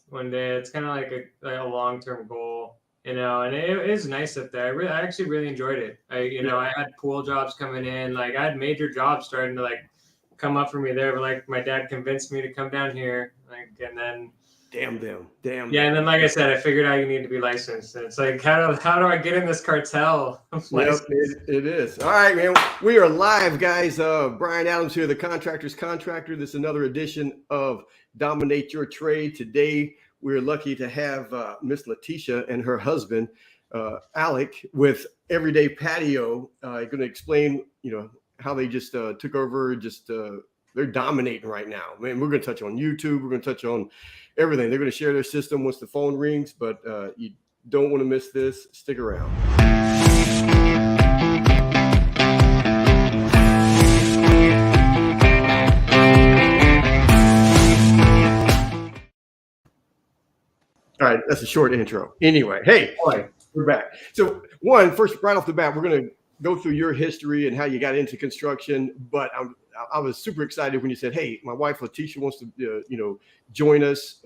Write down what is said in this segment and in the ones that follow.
one day. It's kind of like a long-term goal, and it is nice up there. I actually really enjoyed it. I had pool jobs coming in. Like I had major jobs starting to like come up for me there. But like my dad convinced me to come down here. And then Damn them. Damn yeah, them. and then like I said, I figured out you need to be licensed. And it's like how do I get in this cartel Yep, license? it is. All right, man. We are live, guys. Brian Adams here, the Contractor's Contractor. This is another edition of Dominate Your Trade. Today, we're lucky to have Miss Letitia and her husband, Alec, with EveryDay Patio. Going to explain, how they just took over. They're dominating right now. Man, we're going to touch on YouTube. We're going to touch on everything. They're going to share their system once the phone rings, but you don't want to miss this. Stick around. All right, that's a short intro. Anyway, hey, we're back. So, first, right off the bat, we're going to go through your history and how you got into construction. But I was super excited when you said, "Hey, my wife Letitia wants to, join us."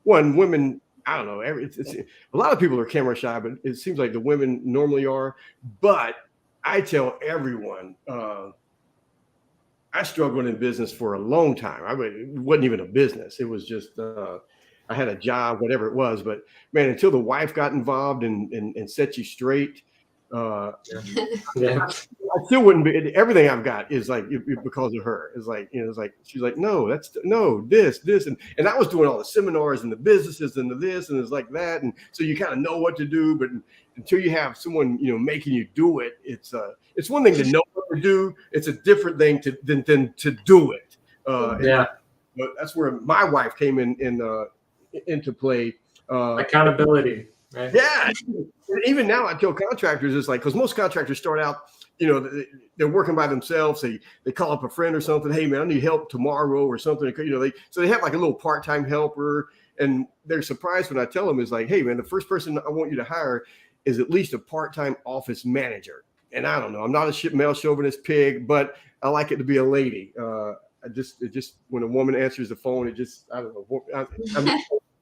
Women, I don't know. It's a lot of people are camera shy, but it seems like the women normally are. But I tell everyone, I struggled in business for a long time. It wasn't even a business. It was just I had a job, whatever it was. But man, until the wife got involved and set you straight, I still wouldn't be. Everything I've got is like because of her. It's like it's like she's like, no, this, and I was doing all the seminars and the businesses and the this and it's like that, and so you kind of know what to do, but until you have someone making you do it, it's one thing to know what to do. It's a different thing than to do it. But that's where my wife came into play. Accountability. Right? Yeah. Even now, I tell contractors, it's like, because most contractors start out, they're working by themselves. They call up a friend or something. Hey, man, I need help tomorrow or something. So they have like a little part-time helper, and they're surprised when I tell them, is like, hey, man, the first person I want you to hire is at least a part-time office manager. And I don't know, I'm not a male chauvinist pig, but I like it to be a lady. It just when a woman answers the phone, I don't know.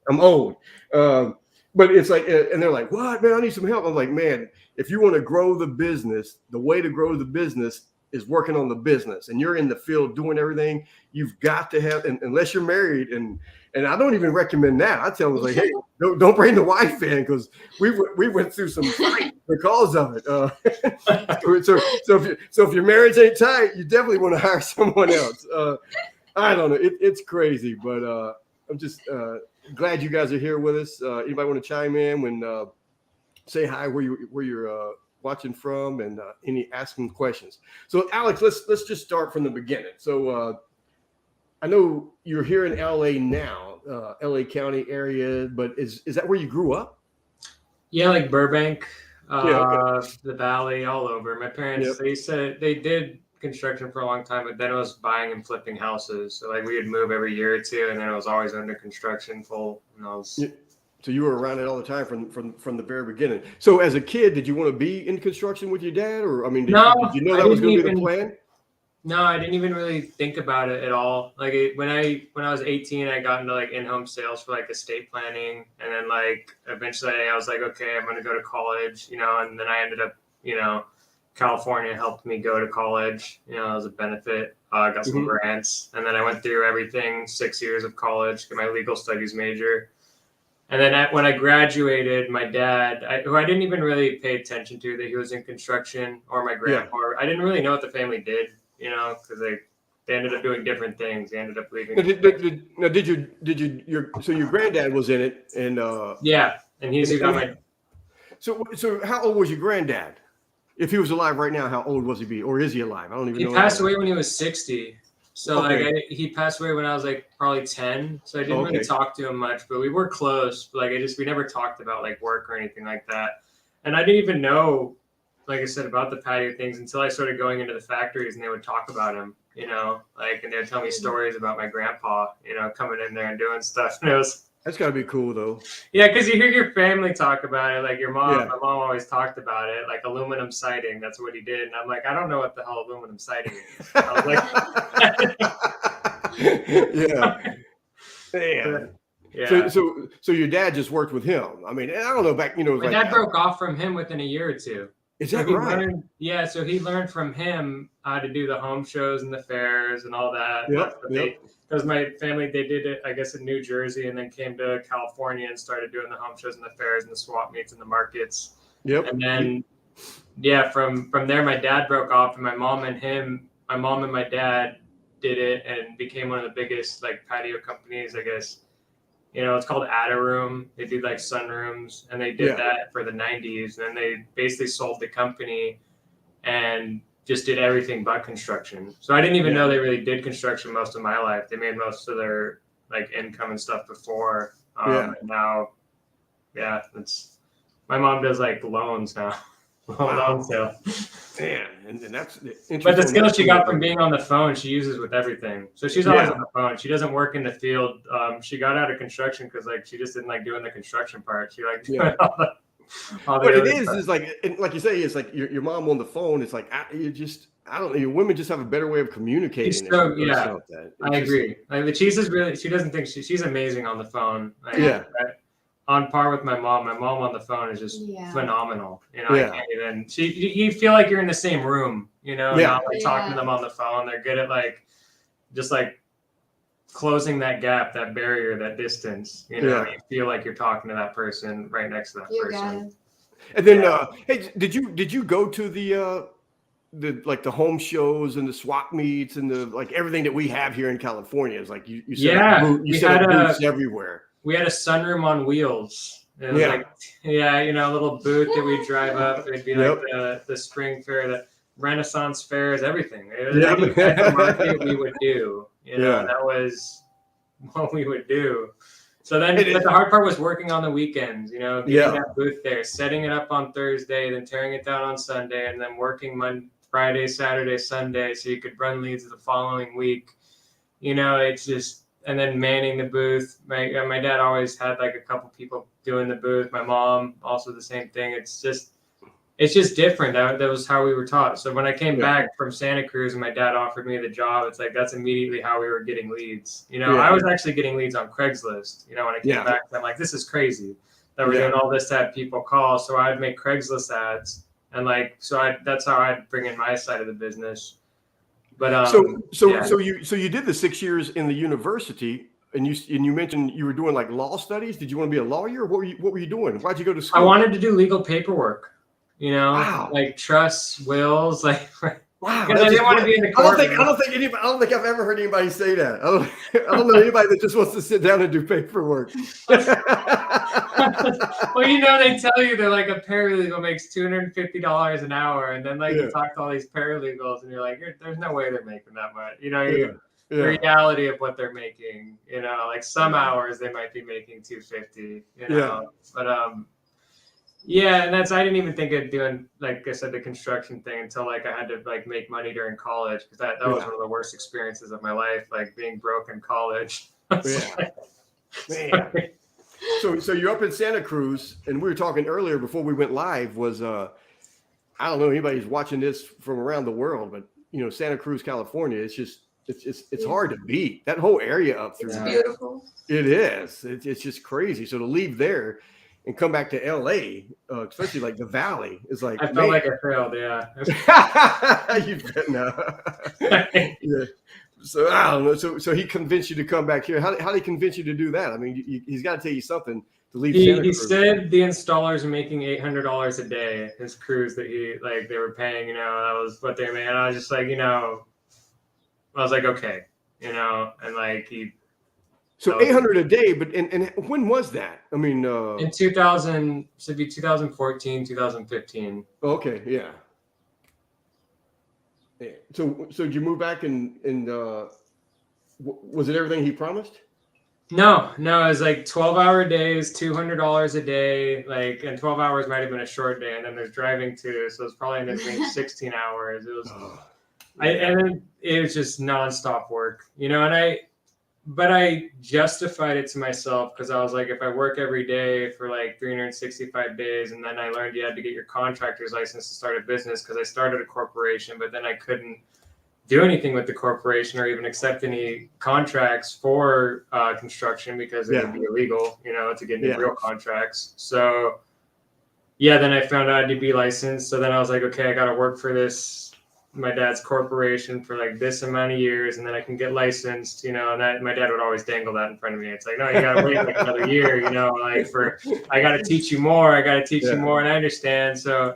I'm old. But it's like, and they're like, what, man, I need some help. I'm like, man, if you want to grow the business, the way to grow the business is working on the business, and you're in the field doing everything. You've got to have, unless you're married, and I don't even recommend that. I tell them, like, hey, don't bring the wife in, because we went through some fight because of it. So if your marriage ain't tight, you definitely want to hire someone else. I don't know, it's crazy, but I'm just glad you guys are here with us. Anybody want to chime in when say hi, where you're watching from, and any asking questions. So Alex, let's just start from the beginning. So I know you're here in LA now, LA County area, but is that where you grew up? Yeah, like Burbank, the Valley, all over. My parents, they said they did construction for a long time, but then it was buying and flipping houses. So like we would move every year or two, and then it was always under construction full. So you were around it all the time from the very beginning. So as a kid, did you want to be in construction with your dad, or did you know that was going to be the plan? No, I didn't even really think about it at all. Like when I was 18, I got into like in-home sales for like estate planning, and then like eventually I was like, okay, I'm going to go to college, and then I ended up, California helped me go to college, as a benefit. I got some grants, and then I went through everything, 6 years of college, got my legal studies major. And then when I graduated, my dad, who I didn't even really pay attention to that he was in construction, or my grandpa, I didn't really know what the family did, because they ended up doing different things. They ended up leaving. So your granddad was in it, and yeah, and he's got my. So how old was your granddad? If he was alive right now, how old was he or is he alive? I don't even know. He passed away when he was 60. So he passed away when I was like probably 10. So I didn't really talk to him much, but we were close. But we never talked about like work or anything like that. And I didn't even know, like I said, about the patio things until I started going into the factories, and they would talk about him, and they would tell me stories about my grandpa, coming in there and doing stuff. And that's gotta be cool though. Yeah, because you hear your family talk about it, like your mom. Yeah. My mom always talked about it, like aluminum siding. That's what he did, and I'm like, I don't know what the hell aluminum siding is. I was like, yeah. Yeah. So your dad just worked with him. I mean, I don't know back, My dad broke off from him within a year or two. Is So that he right? so he learned from him how to do the home shows and the fairs and all that. Yep. Because my family, they did it, I guess, in New Jersey, and then came to California and started doing the home shows and the fairs and the swap meets and the markets. Yep. And then, from there, my dad broke off, and my mom and my dad did it and became one of the biggest like patio companies, I guess. It's called Room. They do like sunrooms, and they did that for the 90s. And they basically sold the company and just did everything but construction. So I didn't even know they really did construction most of my life. They made most of their like income and stuff before. And now, my mom does like loans now. Loan sale. Man, and that's interesting. But the skill she got from being on the phone, she uses with everything. So she's always on the phone. She doesn't work in the field. She got out of construction because like she just didn't like doing the construction part. She liked doing all the But other it stuff. is like you say, it's like your mom on the phone. It's like I don't know. Women just have a better way of communicating. I agree. Like the cheese is really. She doesn't think she's amazing on the phone. Like, on par with my mom. My mom on the phone is just phenomenal. I can't even. You feel like you're in the same room. Not like talking to them on the phone. They're good at like, just like closing that gap, that barrier, that distance. You feel like you're talking to that person right next to that person. And then, hey, did you go to the like the home shows and the swap meets and the like everything that we have here in California? Is like you set up booths everywhere. We had a sunroom on wheels. It was like, a little booth that we drive up. It'd be like the spring fair, the Renaissance fairs, everything. It was any type of market we would do. That was what we would do. So then, but the hard part was working on the weekends. Getting that booth there, setting it up on Thursday, then tearing it down on Sunday, and then working Friday, Saturday, Sunday, so you could run leads the following week. It's just. And then manning the booth. My dad always had like a couple people doing the booth. My mom also the same thing. It's just different. That was how we were taught. So when I came back from Santa Cruz and my dad offered me the job, it's like that's immediately how we were getting leads. I was actually getting leads on Craigslist. When I came back, I'm like, this is crazy that we're doing all this to have people call. So I'd make Craigslist ads, and that's how I'd bring in my side of the business. But so you did the 6 years in the university, and you mentioned you were doing like law studies. Did you want to be a lawyer? What were you doing? Why'd you go to school? I wanted to do legal paperwork. Wow. Like trusts, wills, like. Wow. Because I didn't want to be in the court. I don't think I've ever heard anybody say that. I don't know anybody that just wants to sit down and do paperwork. Well, they tell you they're like a paralegal makes $250 an hour, and then you talk to all these paralegals, and you're like, there's no way they're making that much. The reality of what they're making. Like some hours they might be making $250. But and I didn't even think of doing, like I said, the construction thing until like I had to like make money during college, because that was one of the worst experiences of my life, like being broke in college. Man. So you're up in Santa Cruz, and we were talking earlier before we went live was I don't know anybody's watching this from around the world, but Santa Cruz, California, it's hard to beat. That whole area up through there. It's beautiful. It is. It's just crazy. So to leave there and come back to LA, especially like the Valley, is like I felt like I failed. Yeah. You've been So I don't know. So he convinced you to come back here. How did he convince you to do that? I mean, he's got to tell you something to leave. He said the installers are making $800 a day. His crews that they were paying. That was what they made. And I was just like, I was like, okay, and like he. So 800 a day, but and when was that? I mean, in 2000, should be 2014, 2015. Okay, yeah. So did you move back and was it everything he promised? No, it was like 12-hour days, $200 a day, and 12 hours might have been a short day, and then there's driving too, so it's probably in between 16 hours. It was, and then it was just nonstop work, but I justified it to myself because I was like, if I work every day for like 365 days, and then I learned you had to get your contractor's license to start a business because I started a corporation, but then I couldn't do anything with the corporation or even accept any contracts for construction because it would be illegal, to get any real contracts. So then I found out I had to be licensed. So then I was like, okay, I got to work for my dad's corporation for like this amount of years, and then I can get licensed, and that my dad would always dangle that in front of me. It's like, no, you got to wait like another year, I got to teach you more. I got to teach you more. And I understand. So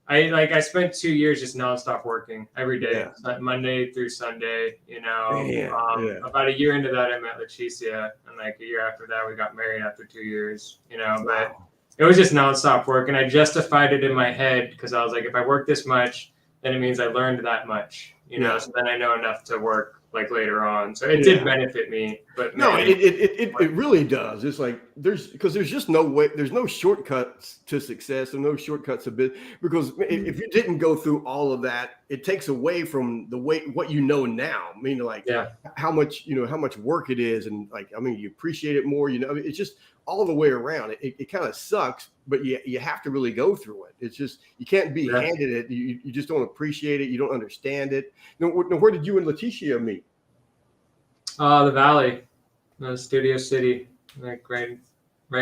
I spent 2 years just nonstop working every day, Monday through Sunday, about a year into that, I met Leticia, and like a year after that, we got married after 2 years, but it was just nonstop work. And I justified it in my head because I was like, if I work this much, then it means I learned that much, so then I know enough to work like later on. So it did benefit me, but no, it really does. It's like there's just no way, there's no shortcuts to success and no shortcuts to business, because if you didn't go through all of that, it takes away from what you know now. I mean, like how much work it is, and like, I mean, you appreciate it more, it's just all the way around. It kind of sucks, but you have to really go through it. It's just, you can't be handed it. You just don't appreciate it. You don't understand it. Now, where did you and Leticia meet? The Valley, Studio City, like right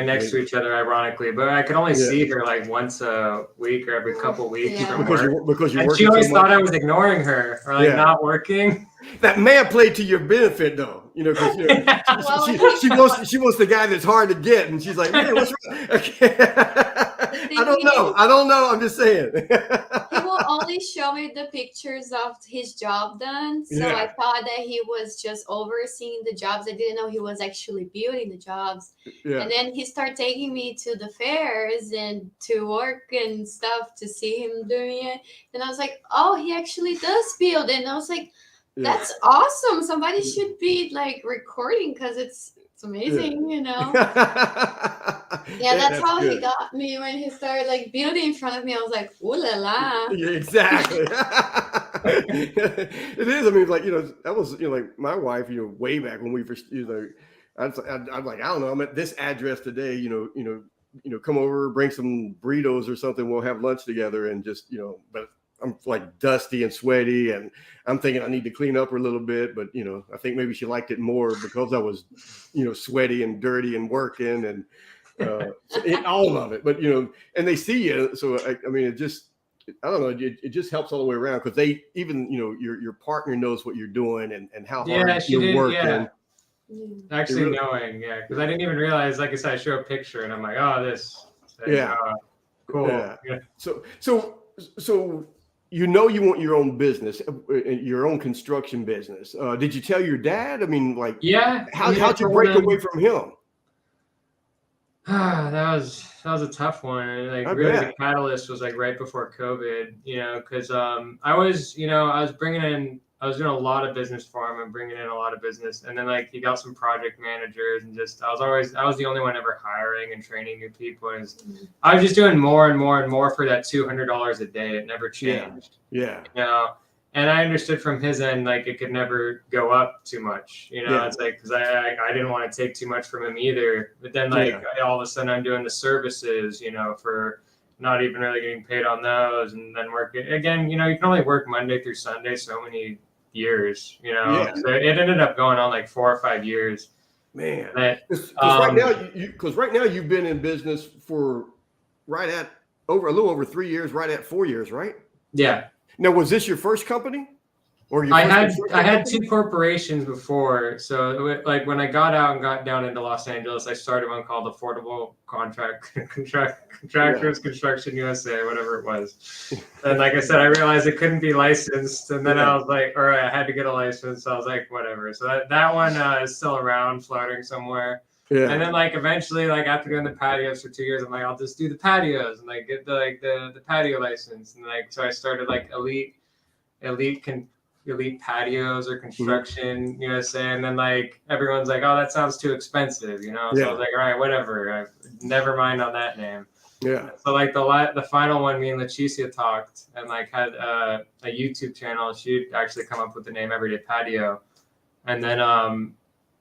next to each other, ironically. But I could only see her like once a week or every couple weeks. Because you and she always thought I was ignoring her or like not working. That man played to your benefit, though. Because she wants the guy that's hard to get, and she's like, man, what's wrong? I don't know. I'm just saying. He will only show me the pictures of his job done. So I thought that he was just overseeing the jobs. I didn't know he was actually building the jobs. Yeah. And then he started taking me to the fairs and to work and stuff to see him doing it. And I was like, oh, he actually does build. And I was like, that's awesome. Somebody should be like recording because it's amazing, that's how good. He got me when he started like building in front of me. I was like, ooh la la. Yeah, exactly. It is. I mean, like, that was, like my wife, way back when we first, I'm like, I don't know, I'm at this address today, come over, bring some burritos or something. We'll have lunch together and just, but I'm like dusty and sweaty, and I'm thinking I need to clean up a little bit, but I think maybe she liked it more because I was, sweaty and dirty and working and all of it. But and they see you, so I mean, it just, I don't know, it just helps all the way around, because they even your partner knows what you're doing and how hard you're working. Actually, really, knowing, because I didn't even realize. Like I said, I show a picture and I'm like, oh, this, cool. Yeah. So. You want your own business, your own construction business. Did you tell your dad? I mean, like, how'd you break away from him? That was a tough one. Like, really, the catalyst was like right before COVID. Because I was doing a lot of business for him and bringing in a lot of business, and then like he got some project managers, and just I was the only one ever hiring and training new people, and I was just doing more and more and more for that $200 a day. It never changed. And I understood from his end, like, it could never go up too much. It's like, because I didn't want to take too much from him either. But then like all of a sudden I'm doing the services, for not even really getting paid on those, and then working again. You can only work Monday through Sunday so many years, so it ended up going on like 4 or 5 years. Man, because right now you've been in business for a little over 3 years, right at 4 years, right? Yeah. Now, was this your first company? I had 2 corporations before. So like when I got out and got down into Los Angeles, I started one called Affordable Contractors Construction USA, whatever it was. And like I said, I realized it couldn't be licensed, and then I was like, all right, I had to get a license. So I was like, whatever. So that one is still around, floating somewhere. Yeah. And then like eventually, like after doing the patios for 2 years, I'm like, I'll just do the patios and like get the patio license. And like so I started like elite patios or construction USA, and then like everyone's like, oh, that sounds too expensive, So I was like, all right, whatever, never mind on that name. So like the final one, me and Leticia talked and like had a YouTube channel. She'd actually come up with the name EveryDay Patio, and then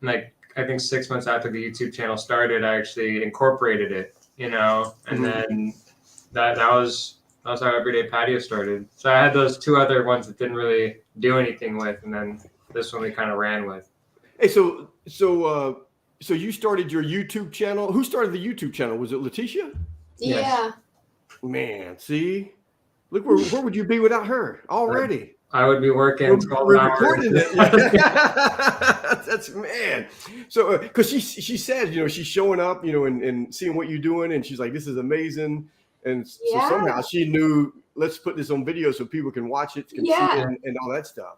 like I think 6 months after the YouTube channel started, I actually incorporated it, and then that was how EveryDay Patio started. So I had those 2 other ones that didn't really do anything with. And then this one we kind of ran with. Hey, so you started your YouTube channel. Who started the YouTube channel? Was it Letitia? Yeah. Yes. Man, see, look where would you be without her already? I would be working 12 We're hours. recording it. That's man. So because she said, you know, she's showing up, you know, and seeing what you're doing, and she's like, this is amazing. And so somehow she knew, let's put this on video so people can watch it, can see it, and all that stuff.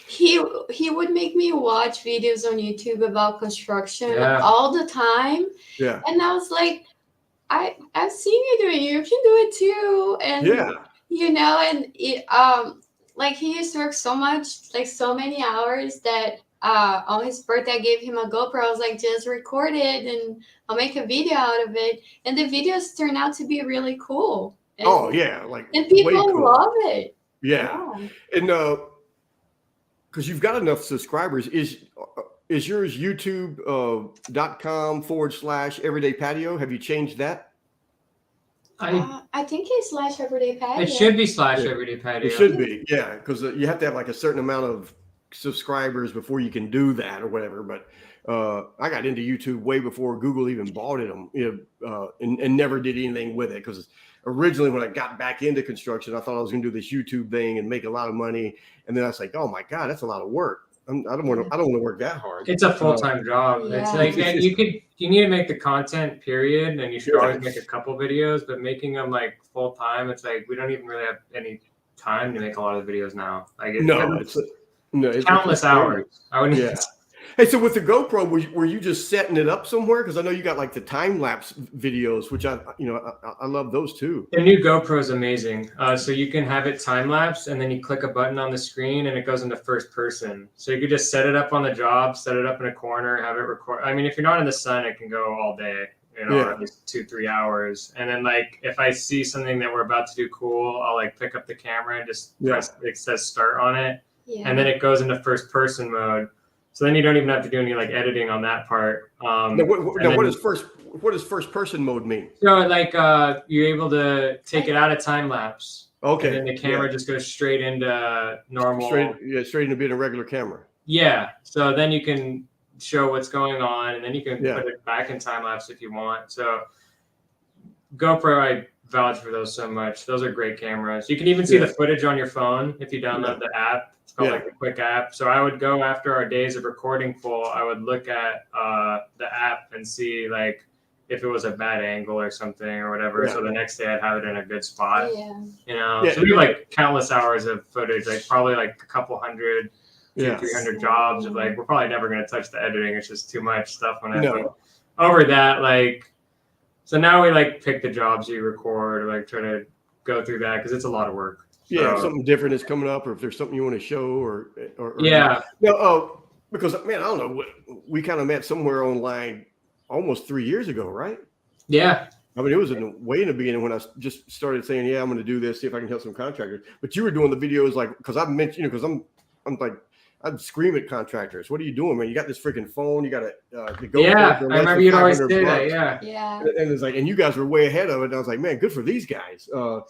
He would make me watch videos on YouTube about construction all the time. Yeah. And I was like, I've seen you doing it. You can do it too. And you know, and it like he used to work so much, like so many hours that on his birthday I gave him a GoPro. I was like, just record it and I'll make a video out of it. And the videos turned out to be really cool. And, and people love it. Yeah. And because you've got enough subscribers, is yours youtube.com/EveryDay Patio? Have you changed that? I think it's /EveryDay Patio. It should be /EveryDay Patio. It should be, yeah, because you have to have like a certain amount of subscribers before you can do that or whatever. But I got into YouTube way before Google even bought it, and never did anything with it, because originally when I got back into construction, I thought I was going to do this YouTube thing and make a lot of money, and then I was like, oh my God, that's a lot of work. I don't want to work that hard. It's a full-time job. Yeah. It's like you need to make the content, period, and you should always make a couple videos, but making them like full-time, it's like we don't even really have any time to make a lot of videos now. Like it's countless hours. I wouldn't. Yeah. Hey, so with the GoPro, were you just setting it up somewhere? Because I know you got like the time lapse videos, which I love those too. The new GoPro is amazing. So you can have it time lapse, and then you click a button on the screen, and it goes into first person. So you could just set it up on the job, set it up in a corner, have it record. I mean, if you're not in the sun, it can go all day. You know, at least 2-3 hours. And then like if I see something that we're about to do cool, I'll like pick up the camera and just press. It says start on it, and then it goes into first person mode. So then you don't even have to do any like editing on that part. What does first person mode mean? So like you're able to take it out of time lapse. Okay. And then the camera just goes straight into normal. Straight into being a regular camera. Yeah. So then you can show what's going on, and then you can put it back in time lapse if you want. So GoPro, I vouch for those so much. Those are great cameras. You can even see the footage on your phone if you download the app. It's called like a quick app. So I would go after our days of recording full, I would look at the app and see like if it was a bad angle or something or whatever. So the next day I'd have it in a good spot. You know, so we have like countless hours of footage, like probably like a couple hundred, 200-300 jobs. Of like we're probably never going to touch the editing. It's just too much stuff when I go over that. Like, so now we like pick the jobs you record, or like try to go through that because it's a lot of work. Yeah, if something different is coming up, or if there's something you want to show, or because man, I don't know, we kind of met somewhere online almost 3 years ago, right? Yeah. I mean, it was way in the beginning when I just started saying, I'm going to do this, see if I can help some contractors. But you were doing the videos like, because I've mentioned, because I'm like, I'd scream at contractors. What are you doing, man? You got this freaking phone. You got the GoPro. Yeah, I remember you'd always say that. Yeah. And it's like, and you guys were way ahead of it. And I was like, man, good for these guys. How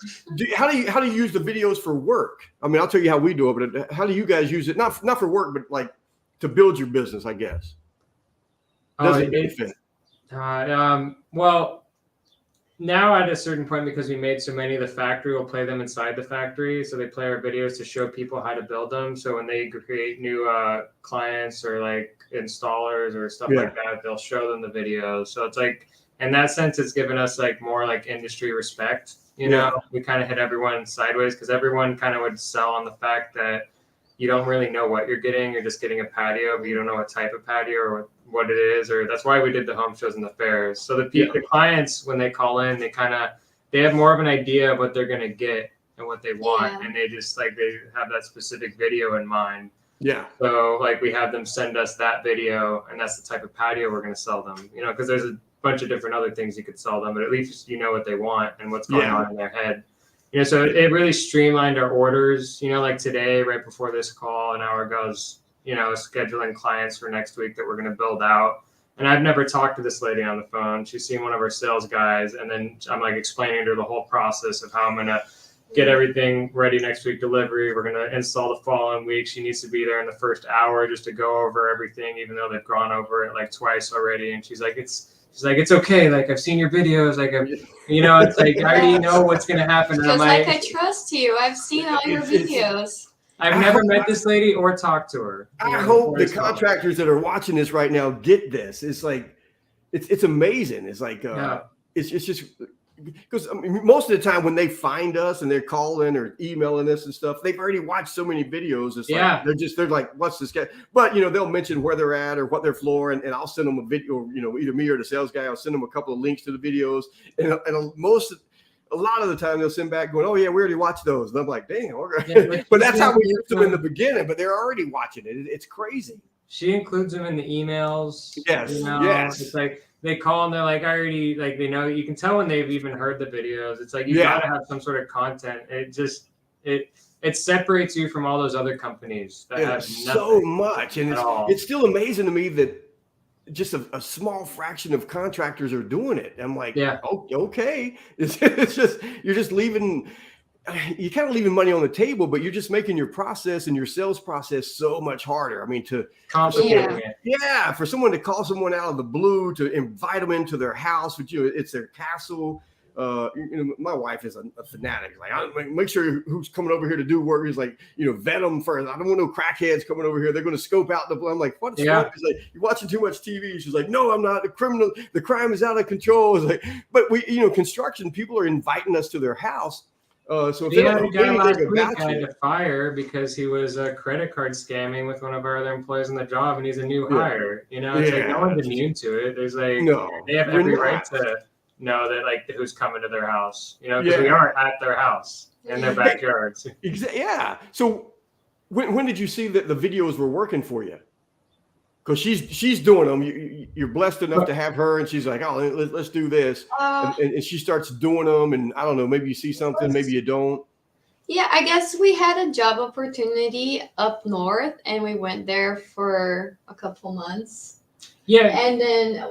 do you use the videos for work? I mean, I'll tell you how we do it, but how do you guys use it? Not for work, but like to build your business, I guess. Does it benefit? Well, now at a certain point, because we made so many, the factory will play them inside the factory. So they play our videos to show people how to build them. So when they create new clients or like installers or stuff like that, they'll show them the videos. So it's like, in that sense, it's given us like more like industry respect. You know, we kind of hit everyone sideways because everyone kind of would sell on the fact that you don't really know what you're getting. You're just getting a patio, but you don't know what type of patio or what it is. Or that's why we did the home shows and the fairs. So the clients, when they call in, they have more of an idea of what they're going to get and what they want. And they just like, they have that specific video in mind. Yeah. So like we have them send us that video, and that's the type of patio we're going to sell them, you know, because there's a bunch of different other things you could sell them, but at least you know what they want and what's going on in their head. You know, so it really streamlined our orders, you know, like today, right before this call, an hour ago, you know, scheduling clients for next week that we're going to build out. And I've never talked to this lady on the phone. She's seen one of our sales guys. And then I'm like explaining to her the whole process of how I'm going to get everything ready next week, delivery. We're going to install the following week. She needs to be there in the first hour just to go over everything, even though they've gone over it like twice already. And she's like, it's okay. Like, I've seen your videos. Like, it's like, I already know what's going to happen. And Just I'm like, I trust you. I've seen all your videos. I've never met this lady or talked to her. I hope the contractors that are watching this right now get this. It's like, it's amazing. It's like, it's just, because most of the time when they find us and they're calling or emailing us and stuff, they've already watched so many videos. It's like they're like, what's this guy? But they'll mention where they're at or what their floor, and I'll send them a video. Either me or the sales guy, I'll send them a couple of links to the videos, and a lot of the time they'll send back going, oh yeah, we already watched those. And I'm like, dang, okay. But that's how we used them in the beginning. But they're already watching it. It's crazy. She includes them in the emails. Yes. Yes. It's like, they call and they're like, I already, like, they know. You can tell when they've even heard the videos. It's like, you gotta have some sort of content. It separates you from all those other companies that have so much. And it's still amazing to me that just a small fraction of contractors are doing it. I'm like, oh, okay. It's just, you're just leaving. You're kind of leaving money on the table, but you're just making your process and your sales process so much harder. I mean, for someone to call someone out of the blue, to invite them into their house, which it's their castle. My wife is a fanatic. Like, I make sure who's coming over here to do work is like, vet them first. I don't want no crackheads coming over here. They're going to scope out the. I'm like, what's wrong? She's like, you're watching too much TV. She's like, no, I'm not. The crime is out of control. It's like, but construction people are inviting us to their house. So if they don't know anything about you, I had to fire because he was credit card scamming with one of our other employees on the job, and he's a new hire. It's like no one's immune to it. There's like they have every right to know that like who's coming to their house. Because we are at their house in their backyards. Yeah. So when did you see that the videos were working for you? Because she's doing them. You're blessed enough to have her, and she's like, oh, let's do this, and she starts doing them. And I don't know, maybe you see something, maybe you don't. Yeah, I guess we had a job opportunity up north, and we went there for a couple months. Yeah, and then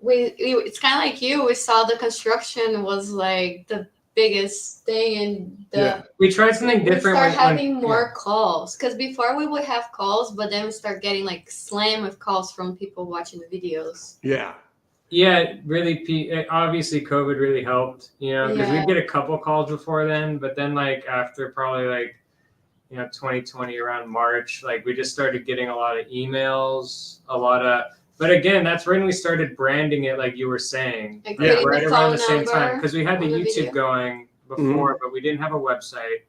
it's kind of like you. We saw the construction was like the biggest thing, and we tried something different. We start having more calls, because before we would have calls, but then we start getting like slammed with calls from people watching the videos. Really, obviously COVID really helped, because we get a couple calls before then, but then like after probably like 2020 around March, like we just started getting a lot of emails, but again, that's when we started branding it, like you were saying, right around the same time, because we had the YouTube going before, but we didn't have a website.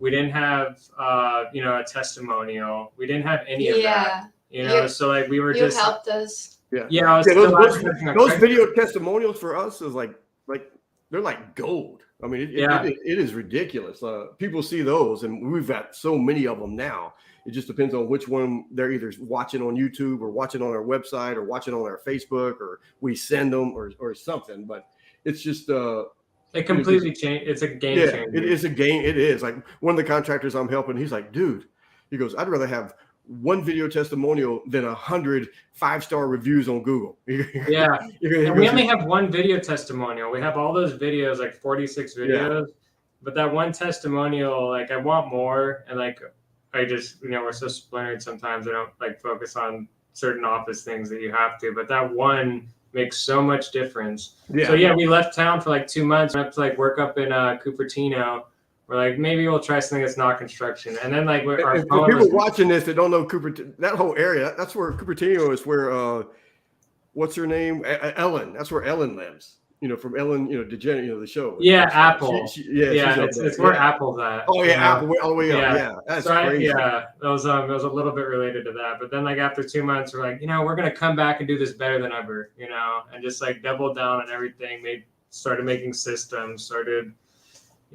We didn't have, a testimonial. We didn't have any of that, so like we were just. You helped us. Those video testimonials for us is like they're like gold. I mean, it is ridiculous. People see those, and we've got so many of them now. It just depends on which one they're either watching on YouTube or watching on our website or watching on our Facebook, or we send them or something. But it's just it completely changed. It's a game changer. It is a game. It is. Like one of the contractors I'm helping, he's like, dude, he goes, I'd rather have one video testimonial than 100 5-star reviews on Google. And we only have one video testimonial. We have all those videos, like 46 videos, but that one testimonial, like I want more, and like I just, we're so splintered sometimes. I don't like focus on certain office things that you have to, but that one makes so much difference. So we left town for like 2 months. We have to like work up in Cupertino. We're like, maybe we'll try something that's not construction. And then like our people watching this that don't know Cupertino, that whole area, that's where Cupertino is, where what's her name? Ellen. That's where Ellen lives. From Ellen, DeGeneres, the show. Yeah, Apple. It's where Apple's at. Oh yeah, Apple all the way up. Yeah, that's crazy. It was a little bit related to that. But then like after 2 months, we're like, we're gonna come back and do this better than ever, and just like double down on everything. Started making systems. Started,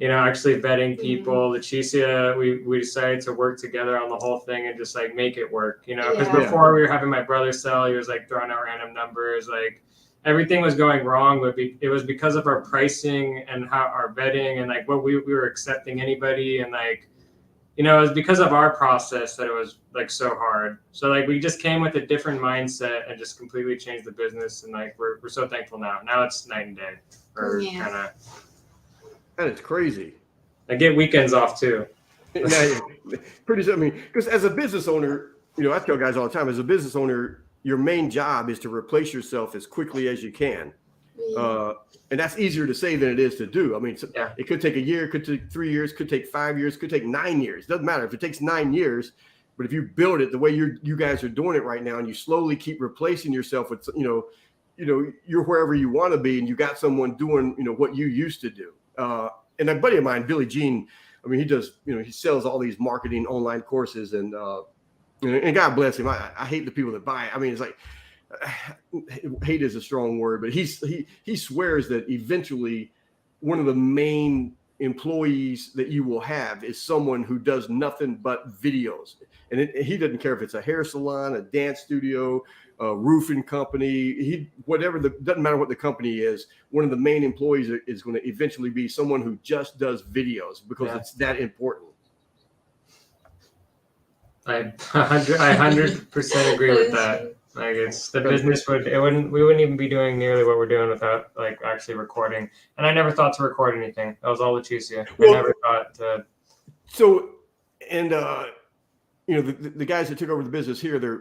actually vetting people. Leticia, we decided to work together on the whole thing and just like make it work. Because before we were having my brother sell, he was like throwing out random numbers, like. Everything was going wrong, but it was because of our pricing and how our vetting and like what we were accepting anybody, and like, it was because of our process that it was like so hard. So like we just came with a different mindset and just completely changed the business, and like we're so thankful now. Now it's night and day. That is crazy. I get weekends off too. Pretty, I mean, because as a business owner, I tell guys all the time, as a business owner, your main job is to replace yourself as quickly as you can. And that's easier to say than it is to do. I mean, it could take a year, it could take 3 years, could take 5 years, could take 9 years. Doesn't matter if it takes 9 years, but if you build it the way you guys are doing it right now, and you slowly keep replacing yourself with, you're wherever you want to be, and you got someone doing, what you used to do. And a buddy of mine, Billy Jean, I mean, he does, he sells all these marketing online courses, and God bless him. I hate the people that buy it. I mean, it's like, hate is a strong word, but he swears that eventually one of the main employees that you will have is someone who does nothing but videos. And he doesn't care if it's a hair salon, a dance studio, a roofing company, doesn't matter what the company is. One of the main employees is going to eventually be someone who just does videos, because it's that important. I 100% agree with that. Like, it's the business we wouldn't even be doing nearly what we're doing without like actually recording. And I never thought to record anything. That was all Leticia. I never thought to. So, and the guys that took over the business here, they're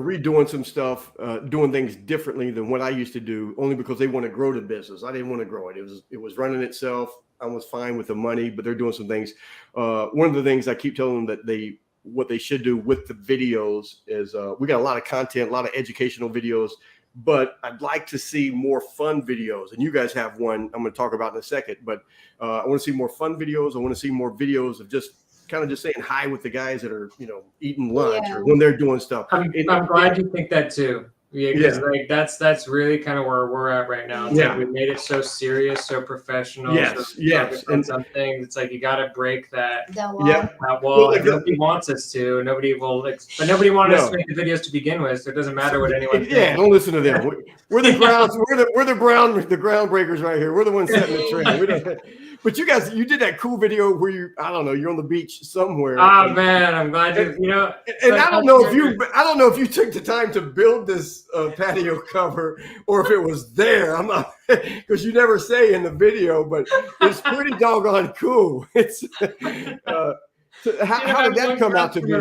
redoing some stuff, doing things differently than what I used to do, only because they want to grow the business. I didn't want to grow it. It was running itself. I was fine with the money, but they're doing some things. One of the things I keep telling them that what they should do with the videos is we got a lot of content, a lot of educational videos, but I'd like to see more fun videos. And you guys have one I'm going to talk about in a second, but I want to see more fun videos. I want to see more videos of just saying hi with the guys that are, eating lunch or when they're doing stuff. I'm glad you think that too. Yeah, because like that's really kind of where we're at right now. It's like we made it so serious, so professional. Yes. And some things, it's like you got to break that wall. Well, nobody wants us to. Nobody will. But nobody wanted us to make the videos to begin with. So it doesn't matter what anyone thinks. Yeah, don't listen to them. We're the grounds. We're the groundbreakers right here. We're the ones setting the trend. But you guys, you did that cool video where you're on the beach somewhere. Oh man, I'm glad you. And I don't know if you took the time to build this patio cover or if it was there. I'm not, because you never say in the video, but it's pretty doggone cool. It's how did that come out to be?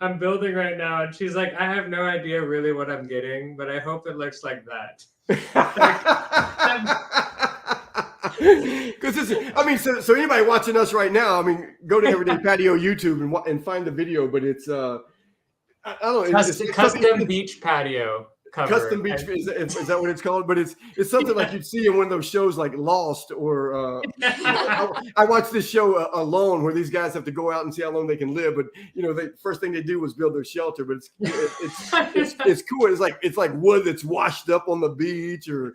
I'm building right now, and she's like, I have no idea really what I'm getting, but I hope it looks like that. Because so anybody watching us right now, go to EveryDay Patio YouTube and find the video. But it's I don't know, it's custom beach patio cover. Custom beach is that what it's called? But it's something like you'd see in one of those shows like Lost or I watched this show Alone, where these guys have to go out and see how long they can live. But the first thing they do was build their shelter. But it's cool. It's like wood that's washed up on the beach, or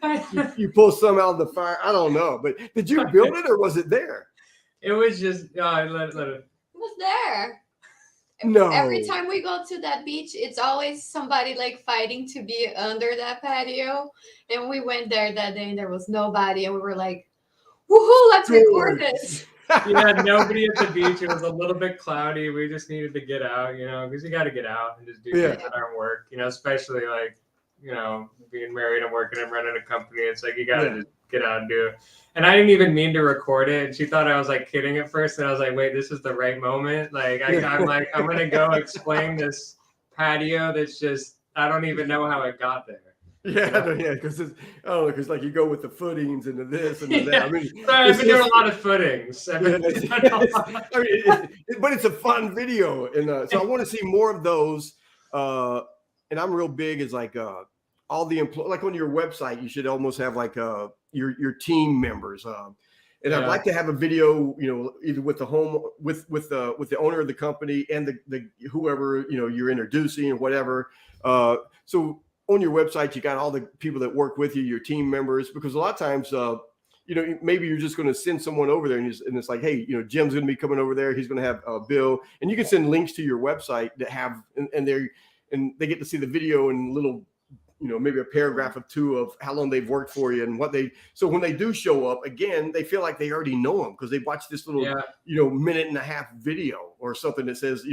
you pull some out of the fire. I don't know. But did you build it or was it there? It was just let it. It was there. No. Every time we go to that beach, it's always somebody like fighting to be under that patio. And we went there that day and there was nobody. And we were like, woohoo, let's record this. You had nobody at the beach. It was a little bit cloudy. We just needed to get out, because you got to get out and just do things that aren't work, especially like, being married and working and running a company. It's like, you got to just get out and do it. And I didn't even mean to record it. And she thought I was like kidding at first. And I was like, wait, this is the right moment. Like, I'm going to go explain this patio that's just, I don't even know how it got there. Because because like you go with the footings and the this and the that. I've been doing a lot of footings. But it's a fun video, and so I want to see more of those. And I'm real big as like all the like on your website, you should almost have like your team members. And I'd like to have a video, either with the with the owner of the company and the whoever you're introducing or whatever. So on your website, you got all the people that work with you, your team members, because a lot of times, maybe you're just going to send someone over there and it's like, hey, Jim's going to be coming over there. He's going to have Bill, and you can send links to your website that have, and they get to see the video and little, maybe a paragraph or two of how long they've worked for you and so when they do show up again, they feel like they already know them because they watched this little, minute and a half video or something that says,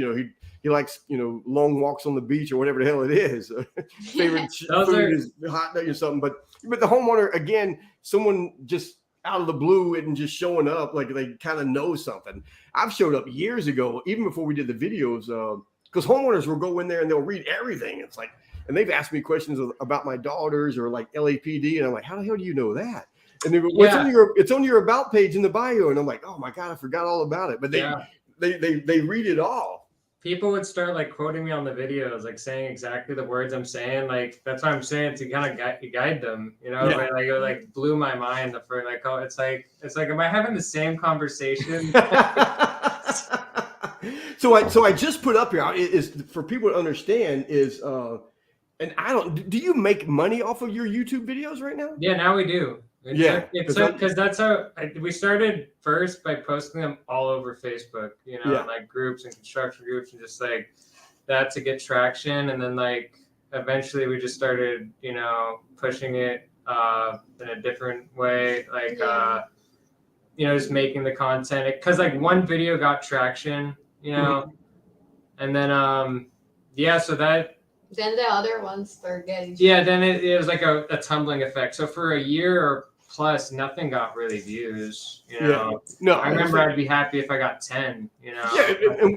he likes, long walks on the beach or whatever the hell it is. Favorite food is hot dog or something. But the homeowner, again, someone just out of the blue and just showing up like they kind of know something. I've showed up years ago, even before we did the videos, because homeowners will go in there and they'll read everything. It's like, and they've asked me questions about my daughters or like LAPD, and I'm like, how the hell do you know that? And they go, well, it's on your about page in the bio, and I'm like, oh my god, I forgot all about it. But they read it all. People would start like quoting me on the videos, like saying exactly the words I'm saying. Like that's what I'm saying to kind of guide them, you know. Yeah. Like it like blew my mind the first like, oh, it's like am I having the same conversation? So I just put up here is for people to understand is and I don't, do you make money off of your YouTube videos right now? Yeah, now we do. Because that's how we started first by posting them all over Facebook, you know, like groups and construction groups and just like that to get traction. And then like eventually we just started, you know, pushing it in a different way, like, you know, just making the content because like one video got traction, you know, and then, so that. Then the other ones start getting. Yeah, then it was like a tumbling effect. So for a year or plus, nothing got really views. You know, no. I remember I'd be happy if I got 10. You know,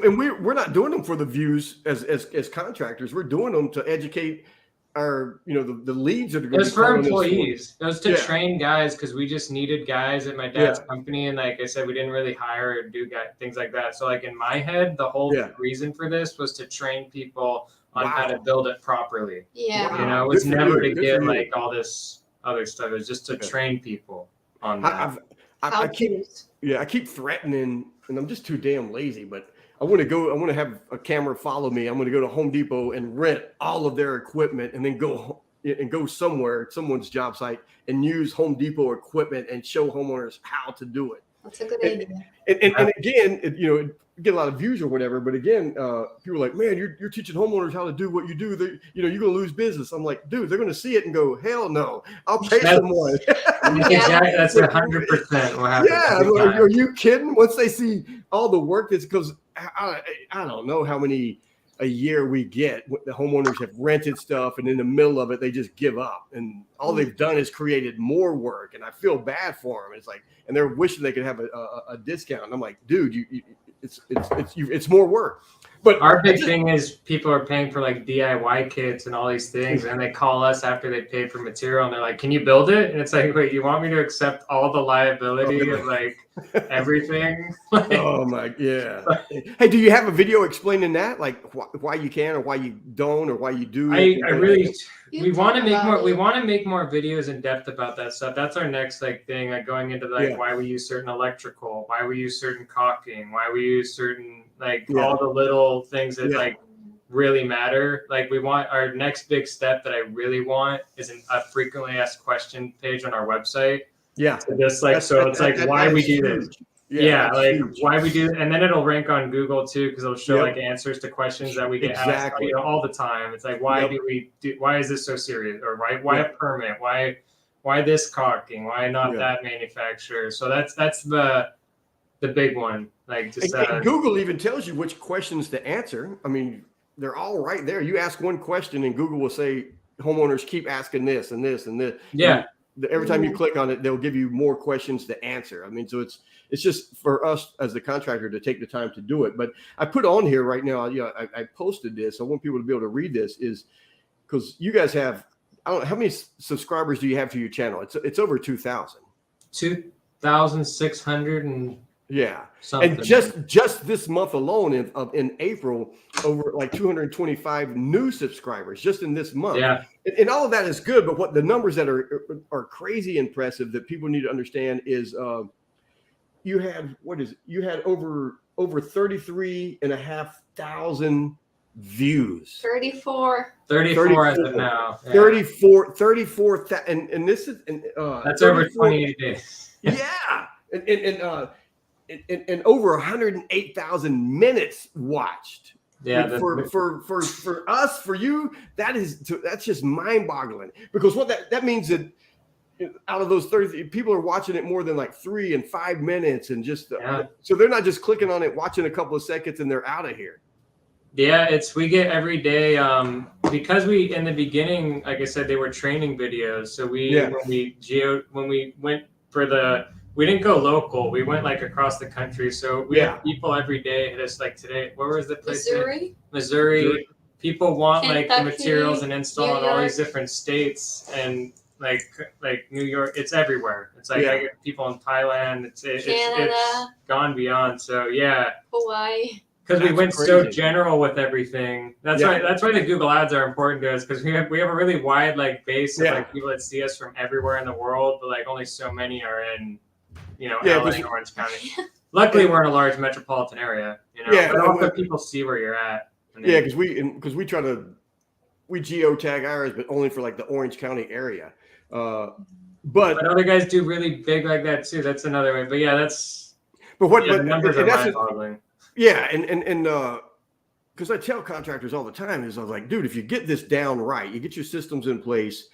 and we're not doing them for the views as contractors. We're doing them to educate our, you know, the leads that are going to be for employees. It was to train guys because we just needed guys at my dad's company, and like I said, we didn't really hire or do things like that. So like in my head, the whole reason for this was to train people on how to build it properly. Yeah. You know, it was never to get like all this other stuff. It was just to train people on that. I keep threatening, and I'm just too damn lazy, but I want to have a camera follow me. I'm going to go to Home Depot and rent all of their equipment and then go somewhere, someone's job site, and use Home Depot equipment and show homeowners how to do it. That's a good idea. And again, you know, get a lot of views or whatever, but again, people are like, man, you're teaching homeowners how to do what you do. You know, you're going to lose business. I'm like, dude, they're going to see it and go, hell no, I'll pay someone. Exactly, that's 100% what happens. Yeah, are you kidding? Once they see all the work that's, because I don't know how many a year we get. The homeowners have rented stuff, and in the middle of it, they just give up, and all they've done is created more work. And I feel bad for them. It's like, and they're wishing they could have a discount. And I'm like, dude, it's more work. But our big thing is people are paying for like DIY kits and all these things, and they call us after they paid for material, and they're like, "Can you build it?" And it's like, "Wait, you want me to accept all the liability of like everything?" Oh my, yeah. Hey, do you have a video explaining that, like why you can or why you don't or why you do? We want to make more. We want to make more videos in depth about that stuff. That's our next like thing, like going into like why we use certain electrical, why we use certain caulking, why we use certain like all the little things that like really matter. Like we want our next big step that I really want is a frequently asked question page on our website. Yeah. So just like it's like why we do this. Yeah, like huge. Why we do, and then it'll rank on Google too because it'll show like answers to questions that we get asked, you know, all the time. It's like why do we do? Why is this so serious? Or why a permit? Why this caulking? Why not that manufacturer? So that's the big one. Like just and Google even tells you which questions to answer. I mean, they're all right there. You ask one question, and Google will say homeowners keep asking this and this and this. Yeah. And every time you click on it, they'll give you more questions to answer. I mean, so it's just for us as the contractor to take the time to do it. But I put on here right now, you know, I posted this. I want people to be able to read this is because you guys have, I don't know, how many subscribers do you have to your channel? It's over 2,000. 2,600 and something. And just this month alone in April, over like 225 new subscribers just in this month. Yeah. And all of that is good, but what the numbers that are crazy impressive that people need to understand is you had over 33,500 views. 34 as of now. Yeah. 34 and this is that's over 28 days. Yeah. And over 108,000 minutes watched. Yeah, for us, for you, that's just mind-boggling. Because what that means that out of those 30, people are watching it more than like 3 and 5 minutes, and just so they're not just clicking on it, watching a couple of seconds, and they're out of here. Yeah, we get every day because we in the beginning, like I said, they were training videos. So when we went for the we didn't go local. We went like across the country. So we had people every day hit us like today. Where was the place? Missouri. People want Kentucky, like the materials and install in all these York. different states and like New York. It's everywhere. It's like Yeah. I get people in Thailand. It's Canada. gone beyond. So yeah. Hawaii. Because we That's went crazy. so general with everything. That's why the Google ads are important to us, because we have a really wide like base of like people that see us from everywhere in the world, but like only so many are in LA and Orange County. Luckily, we're in a large metropolitan area. But also people see where you're at. Yeah, because we try to geotag ours, but only for like the Orange County area. But other guys do really big like that too. That's another way. But yeah, that's. But what? Yeah, but the numbers are mind-boggling. Yeah, and because I tell contractors all the time is I was like, dude, if you get this down right, you get your systems in place,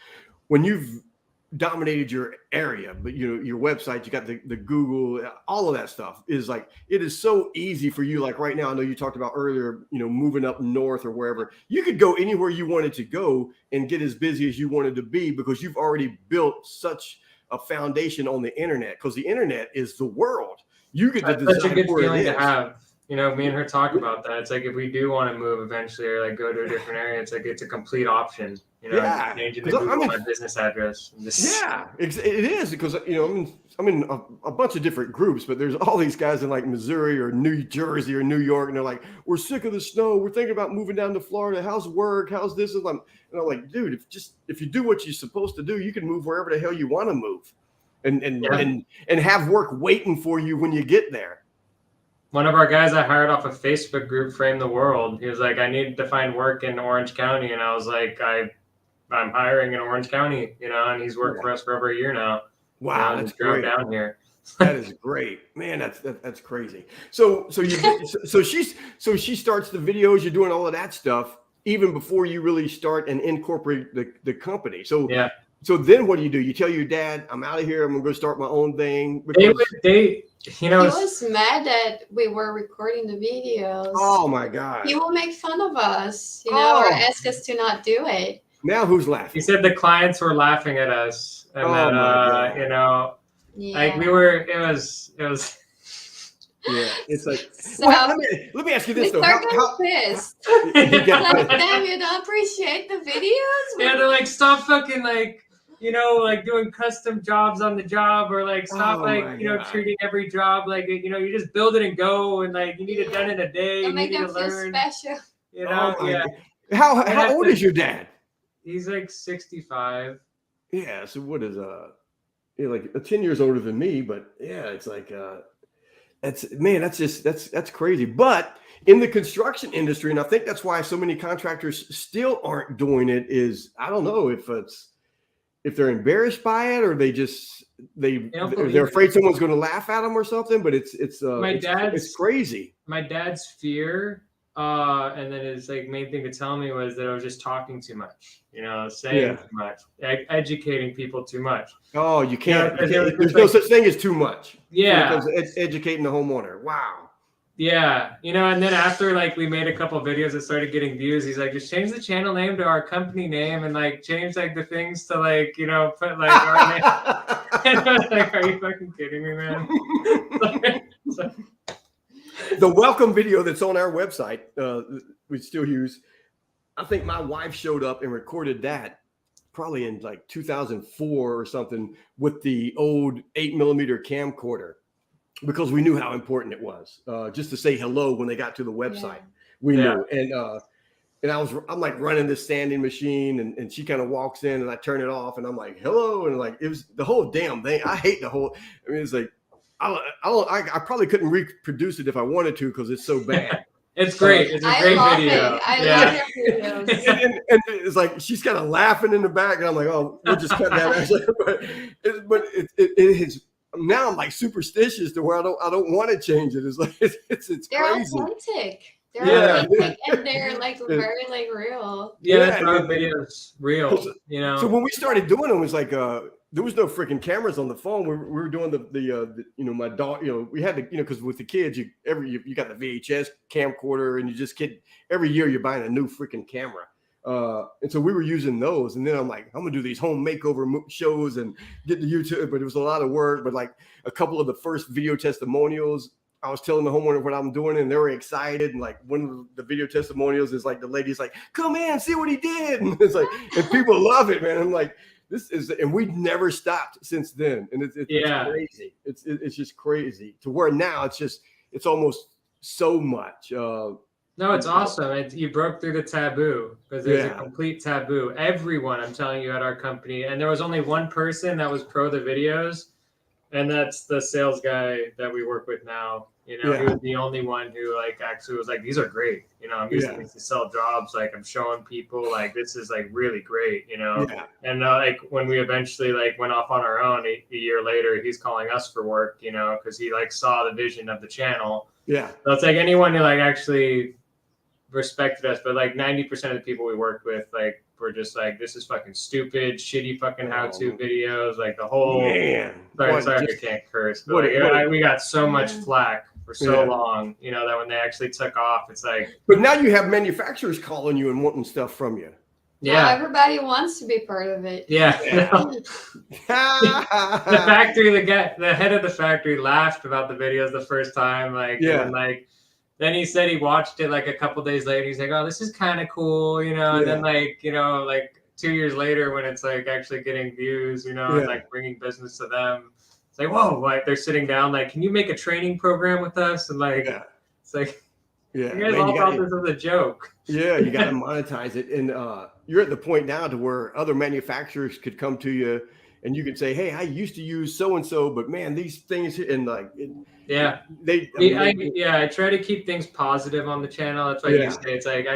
when you've dominated your area, but your website, you got the Google, all of that stuff is like, it is so easy for you. Like right now, I know you talked about earlier, moving up north or wherever, you could go anywhere you wanted to go and get as busy as you wanted to be, because you've already built such a foundation on the internet, because the internet is the world. You get to decide such a good where feeling it is. to have. Me and her talk about that. It's like if we do want to move eventually or like go to a different area, it's like it's a complete option. Changing the Google my business address. Yeah, it is, because I'm in a bunch of different groups, but there's all these guys in like Missouri or New Jersey or New York, and they're like, we're sick of the snow. We're thinking about moving down to Florida. How's work? How's this? And I'm like, dude, if you do what you're supposed to do, you can move wherever the hell you want to move, and have work waiting for you when you get there. One of our guys I hired off a Facebook group, Frame the World, he was like, I need to find work in Orange County. And I was like, I'm hiring in Orange County, and he's worked for us for over a year now. Wow, that's great. Down here. That is great, man. That's crazy. So she starts the videos. You're doing all of that stuff even before you really start and incorporate the company. So yeah. So then what do? You tell your dad, I'm out of here. I'm gonna go start my own thing. He was mad that we were recording the videos. Oh my God. He will make fun of us, or ask us to not do it. Now who's laughing? He said the clients were laughing at us. And like it was yeah, it's like, so, let me ask you this though. How pissed? Like, damn, you don't appreciate the videos? Yeah, they're like, stop fucking like doing custom jobs on the job, or like stop treating every job like you just build it and go, and like you need it done in a day. Don't you make need them to feel learn. special. How old is your dad? He's like 65. Yeah. So what is like 10 years older than me, but yeah, it's like that's crazy. But in the construction industry, and I think that's why so many contractors still aren't doing it, is I don't know if they're embarrassed by it, or they're afraid someone's going to laugh at them or something. But it's crazy. My dad's fear, and then his like main thing to tell me was that I was just talking too much, saying too much, educating people too much. Oh, you can't. There's no such thing as too much. Yeah, educating the homeowner. Wow. Yeah, and then after like we made a couple videos that started getting views, he's like, just change the channel name to our company name, and like change like the things to like put like our name. And I was like, are you fucking kidding me, man? The welcome video that's on our website, we still use. I think my wife showed up and recorded that probably in like 2004 or something with the old 8mm camcorder, because we knew how important it was, just to say hello when they got to the website. We knew. And I'm like running this sanding machine, and she kind of walks in, and I turn it off, and I'm like, hello. And like, it was the whole damn thing. I hate the whole, it's like, I probably couldn't reproduce it if I wanted to, because it's so bad. It's great. It's a great video. I love your videos. And it's like she's kind of laughing in the back, and I'm like, oh, we'll just cut that. But it is. Now I'm like superstitious to where I don't want to change it. It's like it's they're crazy. Authentic. They're authentic, and they're like very like real. Yeah, our videos real. So when we started doing them, it was like there was no freaking cameras on the phone. We were doing the my dog. We had to because with the kids you got the VHS camcorder, and you just every year you're buying a new freaking camera. And so we were using those, and then I'm like, I'm gonna do these home makeover shows and get to YouTube, but it was a lot of work. But like a couple of the first video testimonials, I was telling the homeowner what I'm doing, and they were excited. And like one of the video testimonials is like the lady's like, "Come in, see what he did," and it's like, and people love it, man. I'm like, this is, and we've never stopped since then, and it's crazy. It's just crazy to where now it's almost so much. No, it's awesome. You broke through the taboo, because there's a complete taboo. Everyone, I'm telling you, at our company, and there was only one person that was pro the videos, and that's the sales guy that we work with now. You know, he was the only one who like actually was like, these are great. You know, I'm using these to sell jobs. Like I'm showing people like this is like really great. You know, and like when we eventually like went off on our own a year later, he's calling us for work. You know, because he like saw the vision of the channel. Yeah, so it's like anyone who like actually respected us, but like 90% of the people we worked with like were just like, this is fucking stupid, shitty fucking how-to videos, like the whole sorry I can't curse, but like, we got so much flack for so long, you know, that when they actually took off, it's like, but now you have manufacturers calling you and wanting stuff from you. Yeah, everybody wants to be part of it. The factory, the head of the factory laughed about the videos the first time, like and like then he said he watched it like a couple days later. He's like, "Oh, this is kind of cool," you know. And then like, you know, like 2 years later, when it's like actually getting views, you know, and like bringing business to them, it's like, whoa! Like they're sitting down, like, "Can you make a training program with us?" And like, it's like, you guys all thought this was a joke. Yeah, you got to monetize it, and you're at the point now to where other manufacturers could come to you, and you could say, "Hey, I used to use so and so, but man, these things," and like. I try to keep things positive on the channel. That's why you say it's like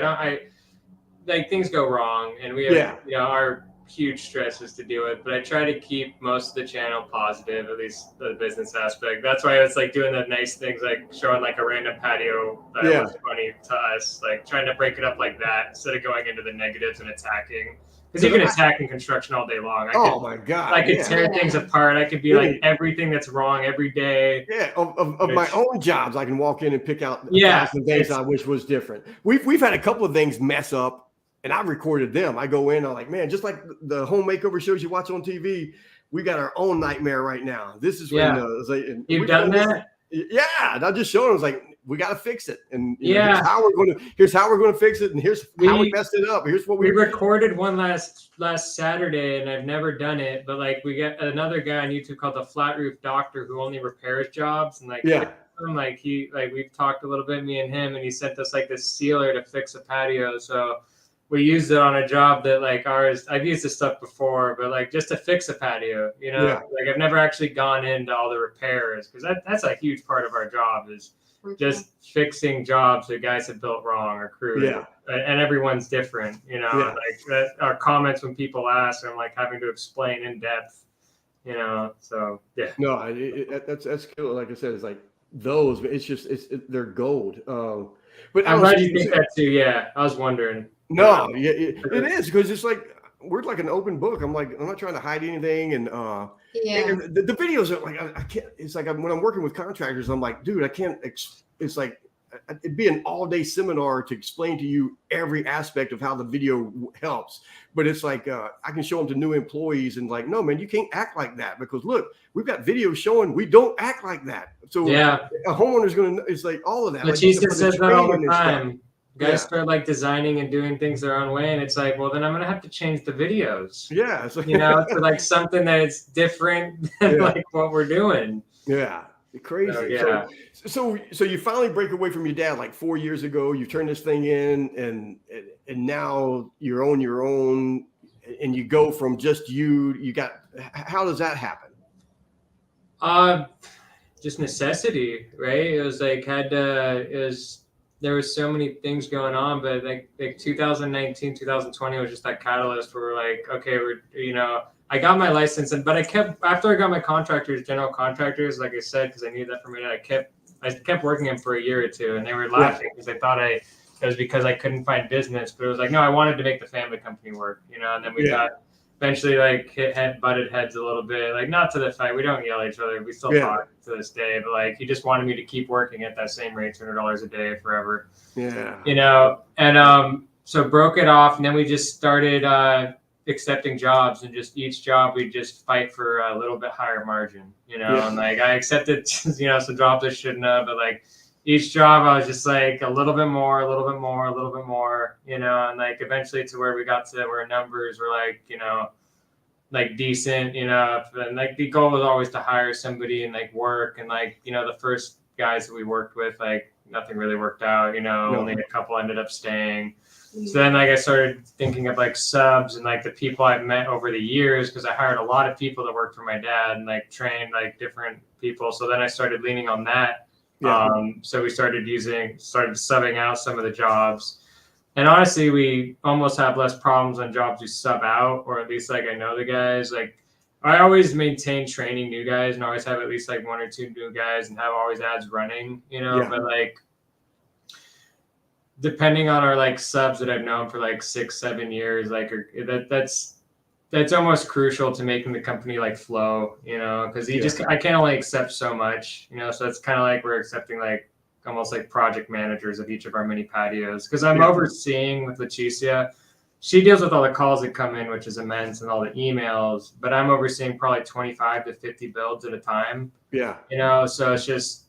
like things go wrong, and we have you know, our huge stresses to deal with, but I try to keep most of the channel positive, at least the business aspect. That's why it's like doing the nice things, like showing like a random patio that was funny to us, like trying to break it up like that instead of going into the negatives and attacking. Because you can attack in construction all day long. My God. I could tear things apart. I could be like everything that's wrong every day. Yeah, of my own jobs, I can walk in and pick out the things I wish was different. We've had a couple of things mess up, and I've recorded them. I go in, I'm like, man, just like the home makeover shows you watch on TV, we got our own nightmare right now. This is when you've done that? Yeah, and I just showed them, I was like, we got to fix it, and here's how we're going to fix it, and here's how we messed it up. Here's what we recorded one last Saturday, and I've never done it, but like we got another guy on YouTube called the Flat Roof Doctor who only repairs jobs, and like we've talked a little bit, me and him, and he sent us like this sealer to fix a patio, so we used it on a job that like ours. I've used this stuff before, but like just to fix a patio, you know, like I've never actually gone into all the repairs, because that's a huge part of our job is just fixing jobs that guys have built wrong or crew. And everyone's different, you know, like our comments when people ask, I'm like having to explain in depth, you know, so no, that's cool. Like I said, it's like those, it's just they're gold. But I'm glad you think that too. I was wondering. No, it is, because it's like we're like an open book. I'm not trying to hide anything, and and the videos are like I can't. It's like when I'm working with contractors, I'm like, dude, I can't. It's like it'd be an all-day seminar to explain to you every aspect of how the video helps. But it's like I can show them to new employees, and like, no, man, you can't act like that, because look, we've got videos showing we don't act like that. So a homeowner's gonna. It's like all of that. But she says that all the time. Guys start like designing and doing things their own way, and it's like, well, then I'm gonna have to change the videos. Yeah, so, you know, to like something that is different than like what we're doing. Yeah, crazy. So you finally break away from your dad like 4 years ago. You turn this thing in, and now you're on your own, and you go from just you got. How does that happen? Just necessity, right? It was like there was so many things going on, but like 2019, 2020 was just that catalyst where we're like, okay, I got my license, but after I got my general contractors, like I said, because I needed that for my dad, I kept working them for a year or two, and they were laughing because they thought it was because I couldn't find business, but it was like, no, I wanted to make the family company work, you know, and then we got eventually like butted heads a little bit, like not to the fight. We don't yell at each other. We still talk to this day, but like he just wanted me to keep working at that same rate, $200 a day forever. Yeah. You know, and so broke it off, and then we just started accepting jobs, and just each job we just fight for a little bit higher margin, and like I accepted, some jobs I shouldn't have, but like each job I was just like a little bit more, a little bit more, a little bit more, and like eventually to where we got to where numbers were like, like decent, and like the goal was always to hire somebody and like work, and like, the first guys that we worked with, like nothing really worked out, only a couple ended up staying. So then like I started thinking of like subs and like the people I've met over the years, because I hired a lot of people that worked for my dad and like trained like different people. So then I started leaning on that. So we started subbing out some of the jobs. And honestly, we almost have less problems on jobs we sub out, or at least like I know the guys. Like I always maintain training new guys and always have at least like 1 or 2 new guys and have always ads running, but like depending on our like subs that I've known for like 6-7 years, like that's almost crucial to making the company like flow, because I can only accept so much, so it's kind of like we're accepting like almost like project managers of each of our mini patios, because I'm overseeing with Leticia. She deals with all the calls that come in, which is immense, and all the emails, but I'm overseeing probably 25 to 50 builds at a time. So it's just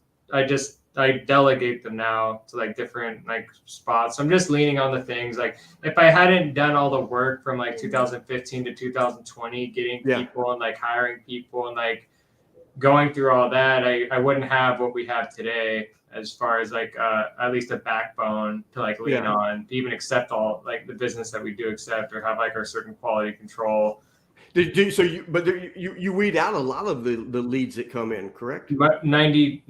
I delegate them now to like different like spots. So I'm just leaning on the things like if I hadn't done all the work from like 2015 to 2020, getting people and like hiring people and like going through all that, I wouldn't have what we have today as far as like at least a backbone to like lean on to even accept all like the business that we do accept or have like our certain quality control. So you weed out a lot of the leads that come in, correct? But 90%,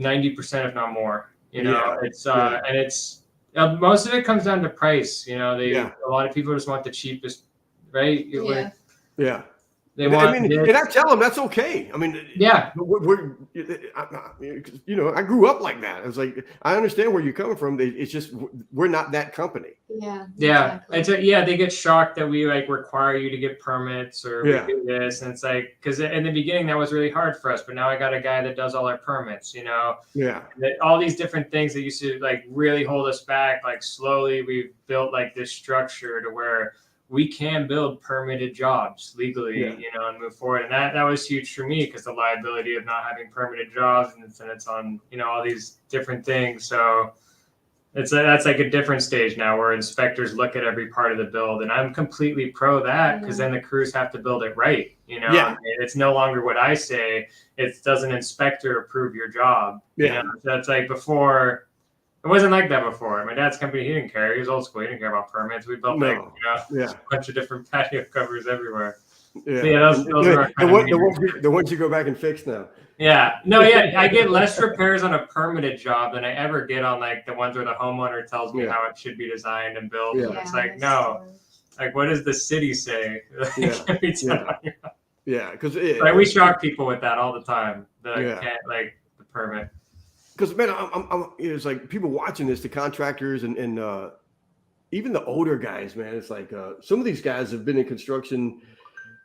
if not more, it's and it's most of it comes down to price. A lot of people just want the cheapest, right? They want. And I tell them that's okay. I mean, I grew up like that. It's like I understand where you're coming from. It's just we're not that company. Exactly. They get shocked that we like require you to get permits or we do this, and it's like because in the beginning that was really hard for us, but now I got a guy that does all our permits. That all these different things that used to like really hold us back. Like slowly we've built like this structure to where we can build permitted jobs legally, and move forward. And that was huge for me because the liability of not having permitted jobs and it's on, all these different things. So that's like a different stage now where inspectors look at every part of the build, and I'm completely pro that because then the crews have to build it right. It's no longer what I say. It does an inspector approve your job. So that's like before. It wasn't like that before. My dad's company, he didn't care. He was old school. He didn't care about permits. We built a bunch of different patio covers everywhere. Those are the ones you go back and fix now. I get less repairs on a permitted job than I ever get on like the ones where the homeowner tells me how it should be designed and built. And it's like, no, like what does the city say? Because we shock people with that all the time. The permit. Because man, it's like people watching this, the contractors and even the older guys, man. It's like some of these guys have been in construction,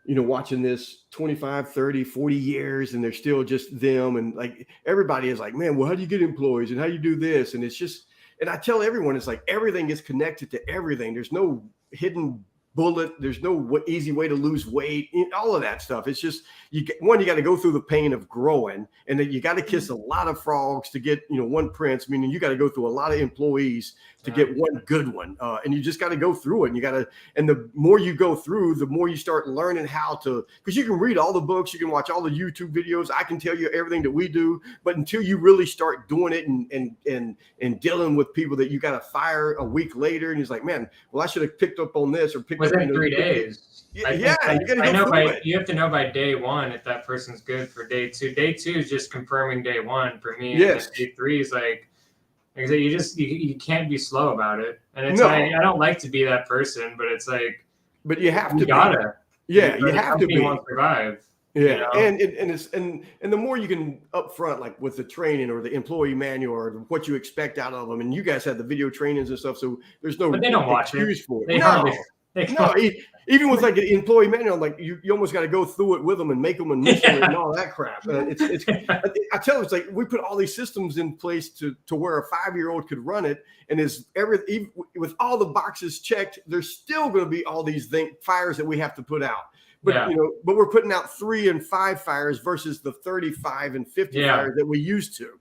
watching this 25, 30, 40 years, and they're still just them. And like everybody is like, man, well, how do you get employees and how do you do this? And it's just, and I tell everyone, it's like everything is connected to everything. There's no hidden bullet. There's no easy way to lose weight. All of that stuff. It's just you got to go through the pain of growing, and then you got to kiss a lot of frogs to get one prince. Meaning you got to go through a lot of employees to get one good one, and you just got to go through it. And the more you go through, the more you start learning how to. Because you can read all the books, you can watch all the YouTube videos. I can tell you everything that we do, but until you really start doing it and dealing with people that you got to fire a week later, and he's like, man, well, I should have picked up on this or picked up within 3 days. You have to know by day one if that person's good for day two. Day two is just confirming day one for me. Yes. And day three is like I said, you can't be slow about it. And it's like I don't like to be that person, but it's like but you have to you gotta. You have to be. Want to survive. And the more you can upfront, like with the training or the employee manual or what you expect out of them, and you guys have the video trainings and stuff, so there's no but they don't watch excuse it. for it. No, even with like an employee manual, like you almost got to go through it with them and make them initial and all that crap. I tell them, it's like we put all these systems in place to where a 5-year-old could run it, and even with all the boxes checked, there's still going to be all these fires that we have to put out. But but we're putting out 3 and 5 fires versus the 35 and 50 fires that we used to.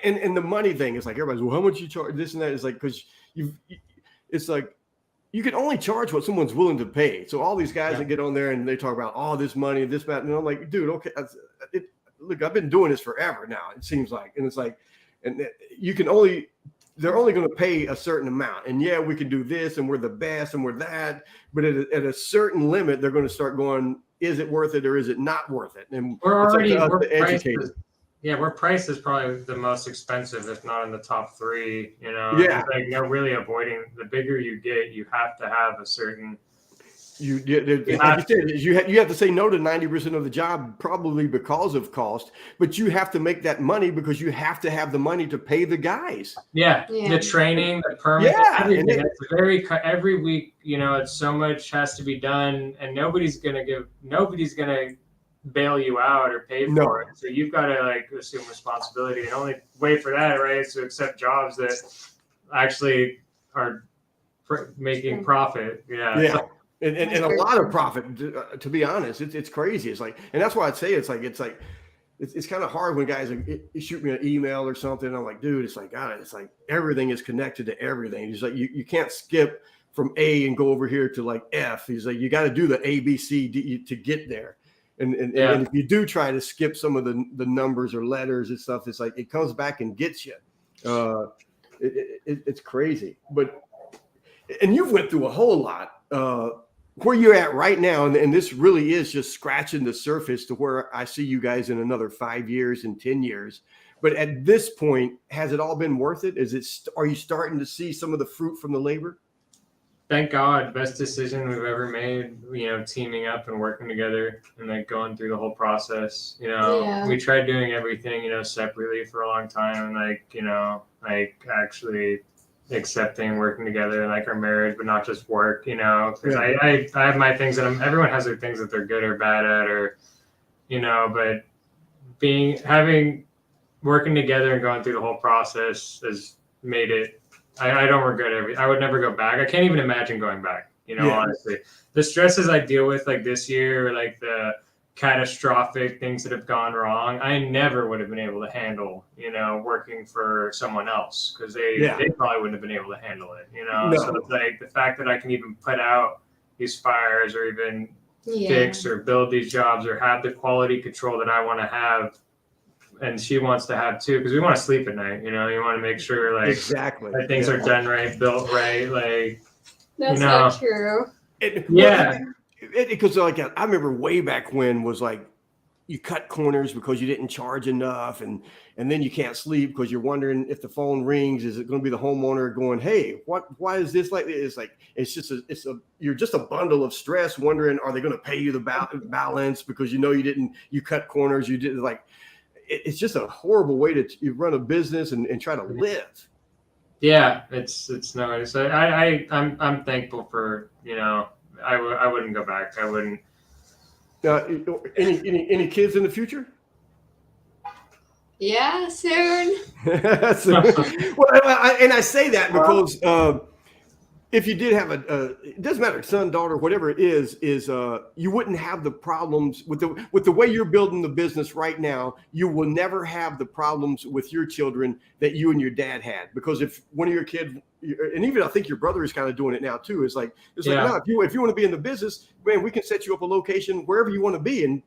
And the money thing is like everybody's, well, how much you charge this and that? Is like because it's like you can only charge what someone's willing to pay. So all these guys that get on there and they talk about all this money, this, that, and I'm like, dude, okay, look, I've been doing this forever now. It seems like, and it's like, and they're only going to pay a certain amount. And yeah, we can do this and we're the best and we're that, but at a certain limit, they're going to start going, is it worth it or is it not worth it? And we're priced as probably the most expensive, if not in the top 3. Yeah, like they're really avoiding. The bigger you get, you have to have a certain. You have to say no to 90% of the job, probably because of cost. But you have to make that money because you have to have the money to pay the guys. Yeah. The training, the permit, everything. It's every week. It's so much has to be done, and nobody's gonna bail you out or pay for it. So you've got to assume responsibility, and the only way for that, right, is to accept jobs that actually are making profit. And a lot of profit, to be honest. It's crazy. It's like, and that's why I'd say it's kind of hard when guys shoot me an email or something. I'm like, dude, it's like, God, it's like everything is connected to everything. It's like you can't skip from A and go over here to like F. He's like, you got to do the A, B, C, D to get there. And if you do try to skip some of the numbers or letters and stuff, it's like it comes back and gets you. It's crazy. And you've went through a whole lot. Where you're at right now, and this really is just scratching the surface to where I see you guys in another 5 years and 10 years. But at this point, has it all been worth it? Are you starting to see some of the fruit from the labor? Thank God, best decision we've ever made, teaming up and working together and going through the whole process. We tried doing everything, separately for a long time, and actually accepting working together, like our marriage, but not just work, because I have my things that everyone has their things that they're good or bad at, or, but working together and going through the whole process has made it. I don't regret I would never go back. I can't even imagine going back, honestly. The stresses I deal with this year, or the catastrophic things that have gone wrong, I never would have been able to handle, working for someone else, because they probably wouldn't have been able to handle it, No. So it's the fact that I can even put out these fires or even fix or build these jobs or have the quality control that I want to have. And she wants to have too, because we want to sleep at night. You want to make sure that things are done right, built right. That's not true. Because I remember way back when was you cut corners because you didn't charge enough, and then you can't sleep because you're wondering if the phone rings, is it going to be the homeowner going, hey, why is this like this? You're just a bundle of stress, wondering, are they going to pay you the balance because you cut corners, you did it's just a horrible way to run a business and try to live. Yeah, it's no. So I'm thankful for I wouldn't go back. I wouldn't. Any kids in the future? Yeah, soon. And I say that because if you did have it doesn't matter, son, daughter, whatever it is you wouldn't have the problems with the way you're building the business right now. You will never have the problems with your children that you and your dad had, because if one of your kids, and even I think your brother is kind of doing it now too, no, if you want to be in the business, man, we can set you up a location wherever you want to be, and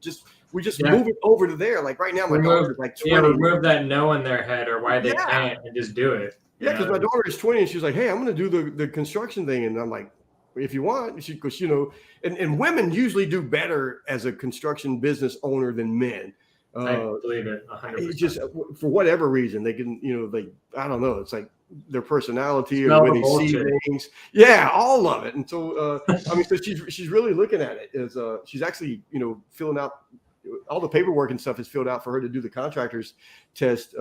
we just move it over to there. Like right now, my daughter's 20. Yeah, remove that no in their head or why they can't, and just do it. Yeah, because my daughter is 20 and she's like, hey, I'm going to do the construction thing. And I'm like, if you want, because, and women usually do better as a construction business owner than men. I believe it 100%. Just for whatever reason, they can, I don't know. It's like their personality or the way they see things. Yeah, all of it. And so, so she's really looking at it as she's actually, filling out all the paperwork and stuff is filled out for her to do the contractor's test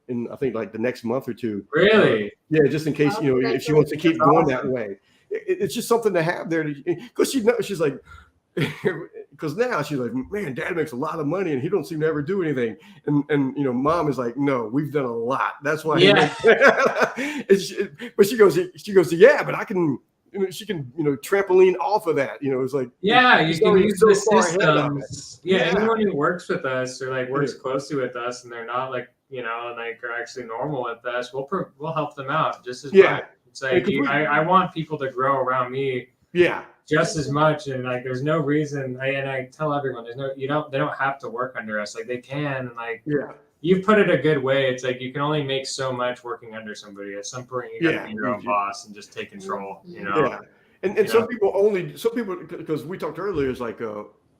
in I think the next month or two. Really? Yeah, just in case if she wants to keep going that way. it's just something to have there. Because she's like, because now she's like, man, Dad makes a lot of money and he don't seem to ever do anything. And Mom is like, no, we've done a lot. That's why. Yeah. But she goes, yeah, but I can. She can, trampoline off of that. It's like, yeah, you can use the systems. Yeah, Yeah. anyone who works with us or like works closely with us, and they're not like, like are actually normal with us, we'll help them out just as much. It's like I want people to grow around me. Yeah. Just as much, and like, there's no reason. I tell everyone, they don't have to work under us. Like they can, and like, you've put it a good way. It's like you can only make so much working under somebody. At some point, you got to be your own boss and just take control. Yeah. And some people, because we talked earlier, is like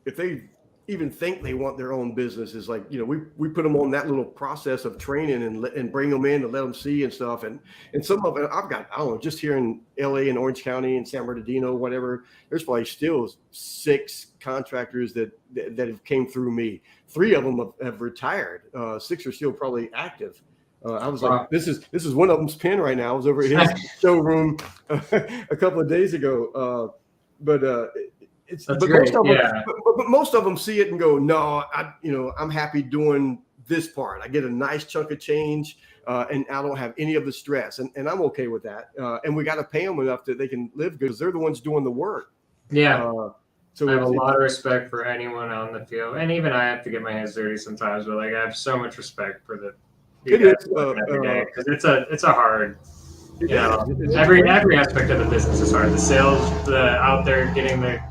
if they even think they want their own business, is like, we put them on that little process of training and bring them in to let them see and stuff. And some of it, I've got, I don't know, just here in LA and Orange County and San Bernardino, whatever, there's probably still 6 contractors that have came through me. 3 of them have retired. 6 are still probably active. I was like, this is one of them's pen right now. I was over at his showroom a couple of days ago. But most of them see it and go, no, I'm happy doing this part. I get a nice chunk of change, and I don't have any of the stress, and I'm okay with that. And we got to pay them enough that they can live good because they're the ones doing the work. Yeah. So I have a lot of respect for anyone on the field, and even I have to get my hands dirty sometimes. But like, I have so much respect for every day, because it's a hard. Every aspect of the business is hard. The sales, the out there getting the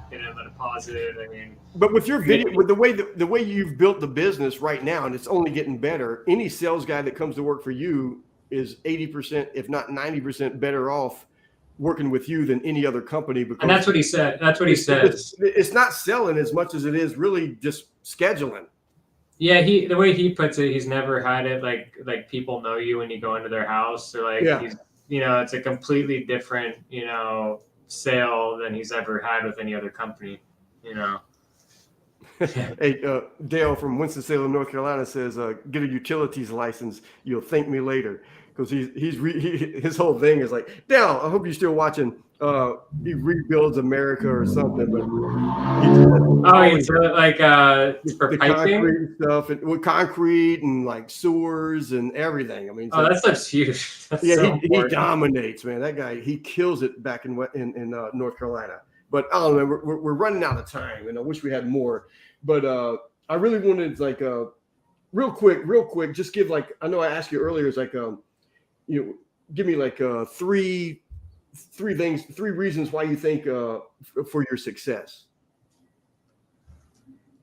deposit. I mean, but with your video, with the way you've built the business right now, and it's only getting better. Any sales guy that comes to work for you is 80%, if not 90%, better off working with you than any other company. Because and that's what he said. That's what he says. It's not selling as much as it is really just scheduling. Yeah, the way he puts it, he's never had it like people know you when you go into their house. So like, he's, it's a completely different, sale than he's ever had with any other company, Hey, Dale from Winston-Salem, North Carolina says, get a utilities license. You'll thank me later. Because his whole thing is like, Dale, I hope you're still watching. He rebuilds America or something. But it's like for the piping concrete stuff, and with concrete and like sewers and everything. I mean, that stuff's huge. That's he dominates, man. That guy, he kills it back in North Carolina. But I don't know, we're running out of time, and I wish we had more. But I really wanted real quick, just give like, I know I asked you earlier, it's like give me like 3 reasons why you think for your success.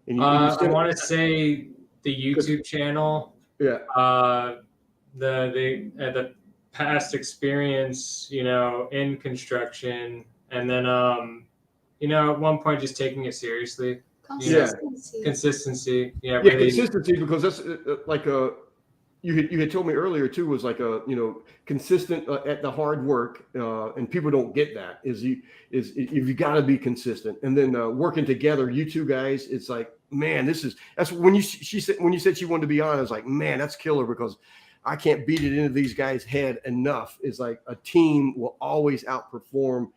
And I want to say the YouTube channel. Yeah. The past experience, in construction, and then at one point just taking it seriously. Consistency. Yeah. Really. Consistency, because that's like you had told me earlier too, was like consistent at the hard work, and people don't get that. You got to be consistent, and then working together. You two guys, it's like, man, that's when you said she wanted to be on. I was like, man, that's killer, because I can't beat it into these guys' head enough. It's like a team will always outperform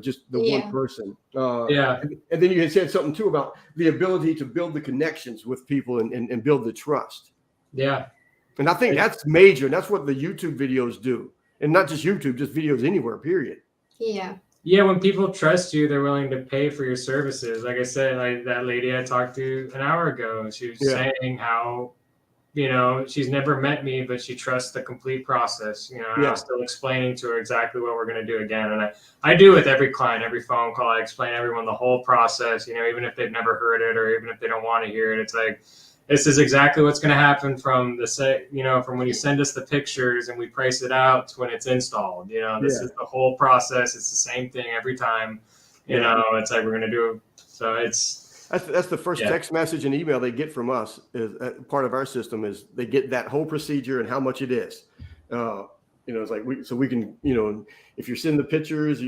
just the one person. And then you had said something too about the ability to build the connections with people and build the trust. Yeah. And I think that's major. And that's what the YouTube videos do. And not just YouTube, just videos anywhere, period. Yeah. Yeah, when people trust you, they're willing to pay for your services. Like I said, like that lady I talked to an hour ago, she was saying how, she's never met me, but she trusts the complete process. And I'm still explaining to her exactly what we're going to do again. And I do with every client, every phone call, I explain to everyone the whole process, even if they've never heard it or even if they don't want to hear it. It's like, this is exactly what's going to happen from from when you send us the pictures and we price it out to when it's installed. This is the whole process. It's the same thing every time. It's like we're going to do it. So that's the first text message and email they get from us. Is part of our system is they get that whole procedure and how much it is. it's like we can, if you're sending the pictures,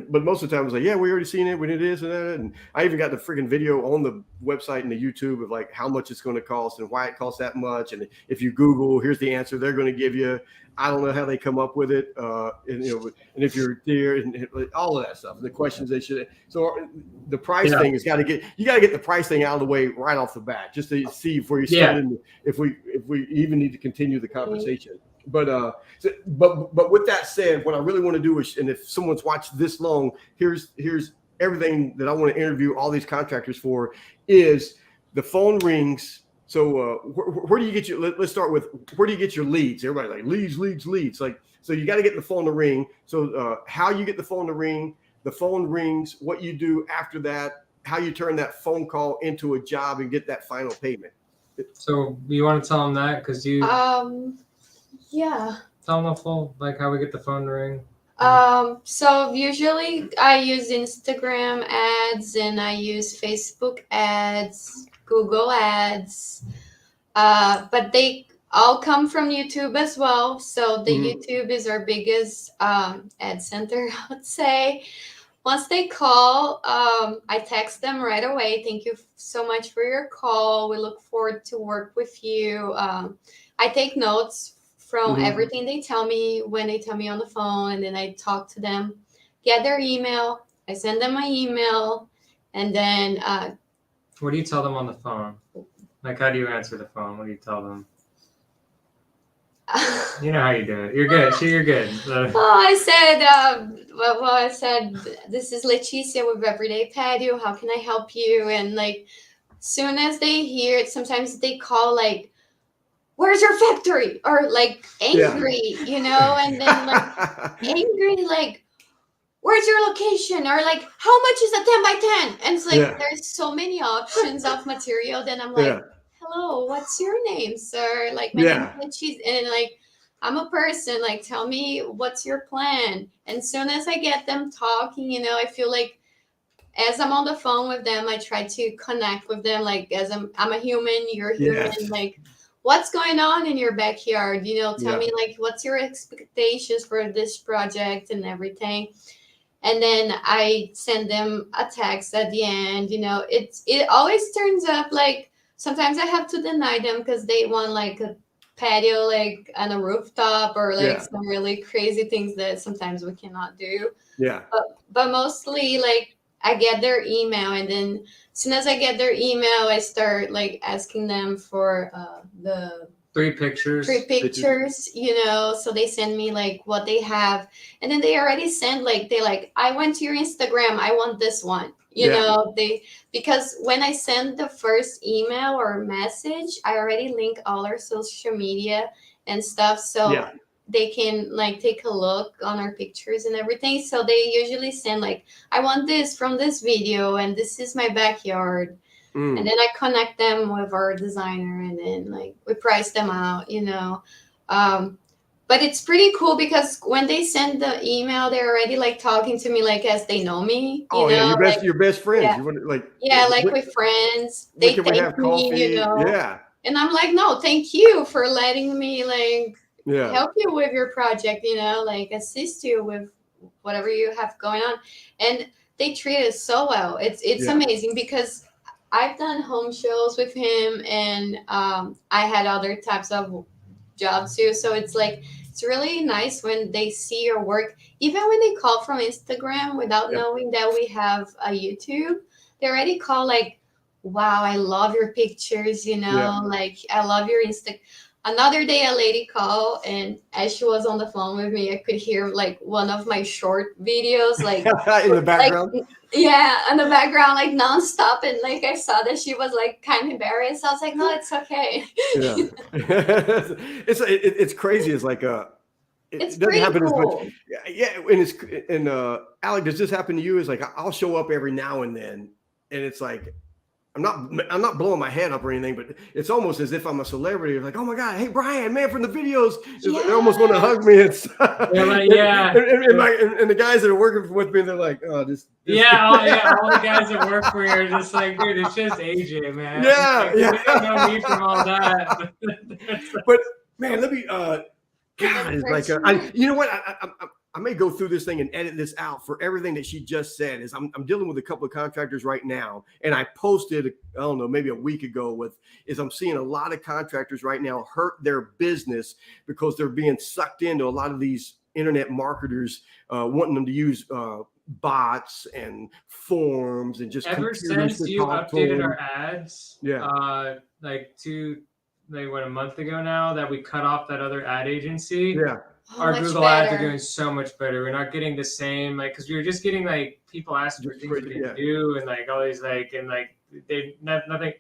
but most of the time it's like, yeah, we already seen it. We did this and that. And I even got the freaking video on the website and the YouTube of like how much it's going to cost and why it costs that much. And if you Google, here's the answer they're going to give you. I don't know how they come up with it. And if you're there and all of that stuff, and the questions they should. So the price thing you got to get the price thing out of the way right off the bat, just to see before you start if we even need to continue the conversation. But with that said, what I really want to do is, and if someone's watched this long, here's everything that I want to interview all these contractors for is the phone rings. So where do you get your? Let's start with where do you get your leads? Everybody's like leads. Like, so you got to get the phone to ring. So how you get the phone to ring, the phone rings, what you do after that, how you turn that phone call into a job and get that final payment. So you want to tell them that because you. Yeah. Tell them the full, like how we get the phone to ring. So usually I use Instagram ads and I use Facebook ads, Google ads, but they all come from YouTube as well. So the YouTube is our biggest ad center, I would say. Once they call, I text them right away. Thank you so much for your call. We look forward to work with you. I take notes from everything they tell me when they tell me on the phone, and then I talk to them, get their email, I send them my email, and then what do you tell them on the phone? Like, how do you answer the phone? What do you tell them? You know how you do it. You're good. You're good. I said, this is Leticia with EveryDay Patio. How can I help you? And like, soon as they hear it, sometimes they call like, where's your factory? Or like angry, and then like angry, like, where's your location? Or like, how much is a 10 by 10? And it's like, there's so many options of material. Then I'm like, hello, what's your name, sir? Like, my name is Cheese. And like, I'm a person, like, tell me what's your plan. And soon as I get them talking, I feel like as I'm on the phone with them, I try to connect with them. Like, as I'm a human, you're a human, like, what's going on in your backyard? Tell me like, what's your expectations for this project and everything. And then I send them a text at the end. It always turns up like, sometimes I have to deny them because they want like a patio, like on a rooftop or like some really crazy things that sometimes we cannot do. Yeah. But mostly like I get their email, and then as soon as I get their email, I start like asking them for the three pictures, so they send me like what they have, and then they already send like, I went to your Instagram, I want this one, because when I send the first email or message, I already link all our social media and stuff, so they can like take a look on our pictures and everything. So they usually send like, I want this from this video, and this is my backyard. And then I connect them with our designer, and then like we price them out, but it's pretty cool because when they send the email, they're already like talking to me like as they know me. Your best friends. Yeah. You want like with friends. They thank me, Yeah. And I'm like, no, thank you for letting me like help you with your project, like assist you with whatever you have going on. And they treat us so well. It's amazing because I've done home shows with him, and I had other types of jobs too. So it's like, it's really nice when they see your work, even when they call from Instagram without knowing that we have a YouTube. They already call like, wow, I love your pictures, like I love your Insta. Another day, a lady called, and as she was on the phone with me, I could hear like one of my short videos, like in the background. Like, in the background, like nonstop, and like I saw that she was like kind of embarrassed. I was like, no, it's okay. It's crazy. It's like it's doesn't happen cool. as much. And Alec, does this happen to you? Is like I'll show up every now and then, and it's like, I'm not blowing my head up or anything, but it's almost as if I'm a celebrity. It's like, oh my God, hey Brian, man from the videos. Like, they almost want to hug me and stuff. And the guys that are working with me, they're like, oh, this. All the guys that work for you are just like, dude, it's just AJ, man. We don't need from all that. But man, let me. God, it's like you know what? I may go through this thing and edit this out for everything that she just said. Is I'm dealing with a couple of contractors right now, and I posted, I don't know, maybe a week ago I'm seeing a lot of contractors right now hurt their business because they're being sucked into a lot of these internet marketers wanting them to use bots and forms and just ever since you updated our ads, a month ago now that we cut off that other ad agency. Yeah. Our Google ads are doing so much better. We're not getting the same, like, because we were just getting like people asking for things we didn't do, and like all these nothing.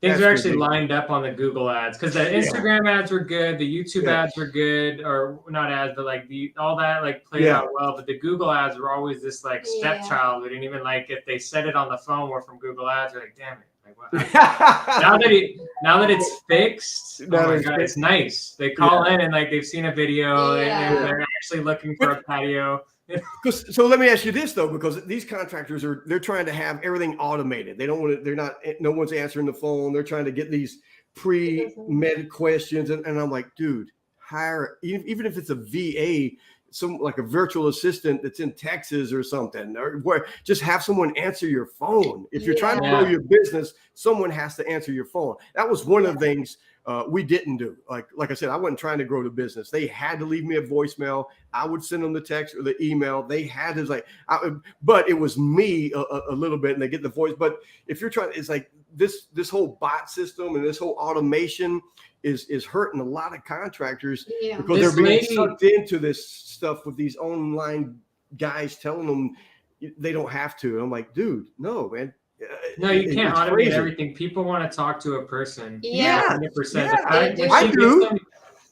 Things are actually lined up on the Google ads because the Instagram ads were good, the YouTube ads were good, or not ads, but like all that like played out well. But the Google ads were always this like stepchild. We didn't even like if they said it on the phone. We're from Google ads. We're like, damn it. Now that it's fixed, oh my God, it's nice. They call in and like they've seen a video and they're actually looking for a patio. So let me ask you this though, because these contractors they're trying to have everything automated. They don't want to. No one's answering the phone. They're trying to get these pre-med questions, and I'm like, dude, hire even if it's a VA. Some like a virtual assistant that's in Texas or something, or where just have someone answer your phone. If you're trying to grow your business, someone has to answer your phone. That was one of the things we didn't do. Like I said, I wasn't trying to grow the business. They had to leave me a voicemail. I would send them the text or the email. They had to but it was me a little bit, and they get the voice. But if you're trying, it's like this whole bot system and this whole automation is hurting a lot of contractors because they're being sucked into this stuff with these online guys telling them they don't have to. And I'm like, dude, no, man. No, you can't automate everything. People want to talk to a person. 100%. I do.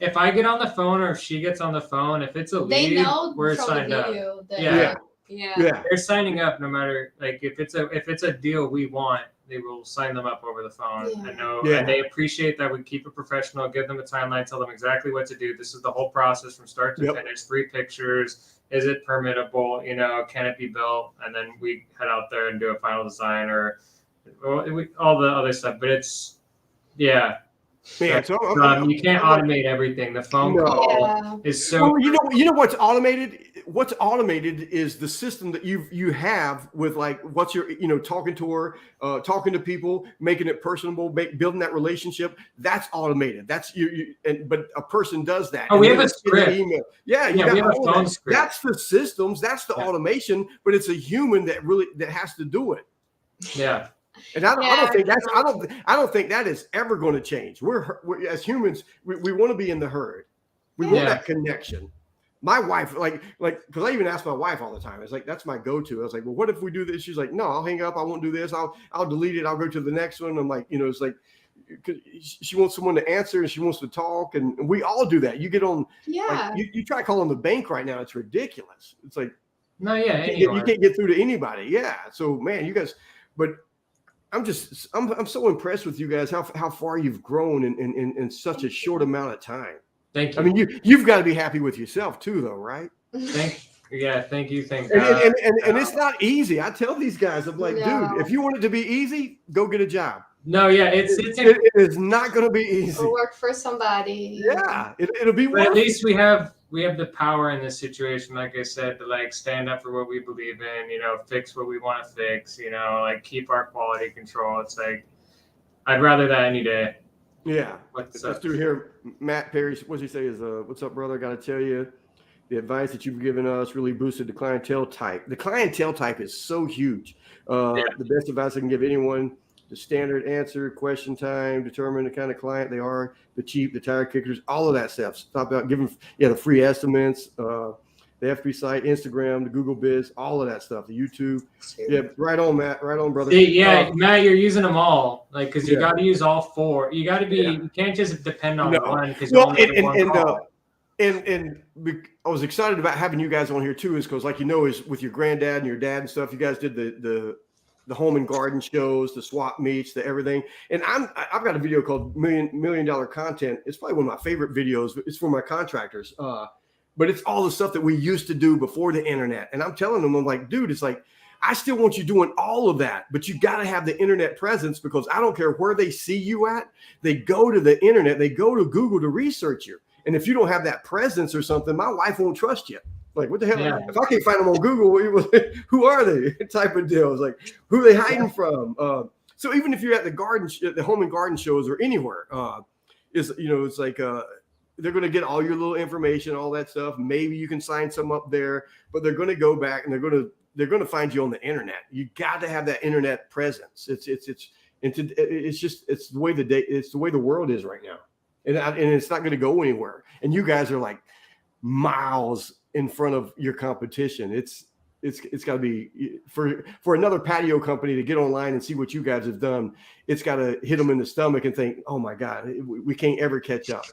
If I get on the phone or if she gets on the phone, if it's a lead, we're signed up. They're signing up no matter like if it's a deal we want, they will sign them up over the phone and they appreciate that we keep it professional, give them a timeline, tell them exactly what to do. This is the whole process from start to finish. 3 pictures. Is it permittable? Can it be built? And then we head out there and do a final design or all the other stuff. But it's you can't automate everything. The phone call is so. Well, you know what's automated. What's automated is the system that you have with like what's your talking to her, talking to people, making it personable, building that relationship. That's automated. That's but a person does that. Oh, we have a script. We have a phone script. That's the systems. That's the automation. But it's a human that has to do it. Yeah. And I don't think that is ever going to change. We're as humans, we want to be in the herd. We want that connection. My wife, like, because I even ask my wife all the time. It's like that's my go-to. I was like, well, what if we do this? She's like, no, I'll hang up. I won't do this. I'll delete it. I'll go to the next one. I'm like, it's like she wants someone to answer and she wants to talk, and we all do that. You get on, like, you try calling the bank right now. It's ridiculous. It's like, you can't get through to anybody. Yeah. So man, you guys, but. I'm so impressed with you guys how far you've grown in such a short amount of time. Thank you. I mean, you've got to be happy with yourself too, though, right? Thank you. Thank God. And it's not easy. I tell these guys, I'm like, dude, if you want it to be easy, go get a job. No, it is not going to be easy. Or work for somebody. Yeah, it'll be. But at least we have the power in this situation, like I said, to like stand up for what we believe in. Fix what we want to fix. Like keep our quality control. It's like I'd rather that any day. Yeah. Let's do here. Matt Perry, what's he say? Is what's up, brother? Got to tell you, the advice that you've given us really boosted the clientele type. The clientele type is so huge. The best advice I can give anyone. The standard answer, question time, determine the kind of client they are, the cheap, the tire kickers, all of that stuff. Stop about giving the free estimates, the FB site, Instagram, the Google Biz, all of that stuff, the YouTube. Yeah, right on, Matt. Right on, brother. Matt, you're using them all, like because you got to use all 4. You got to be. You can't just depend on one because and I was excited about having you guys on here too, is because is with your granddad and your dad and stuff. You guys did the home and garden shows, the swap meets, the everything. And I've got a video called Million Dollar Content. It's probably one of my favorite videos. It's for my contractors. But it's all the stuff that we used to do before the internet. And I'm telling them, I'm like, dude, it's like, I still want you doing all of that, but you got to have the internet presence because I don't care where they see you at. They go to the internet, they go to Google to research you. And if you don't have that presence or something, my wife won't trust you. Like, what the hell? Yeah. If I can't find them on Google, who are they? Type of deal. It's like, who are they hiding from? So even if you're at the home and garden shows or anywhere, it's like they're going to get all your little information, all that stuff. Maybe you can sign some up there, but they're going to go back and they're going to find you on the internet. You got to have that internet presence. It's the way the world is right now, and it's not going to go anywhere. And you guys are like miles in front of your competition. It's got to be for another patio company to get online and see what you guys have done. It's got to hit them in the stomach and think, oh my God, we can't ever catch up.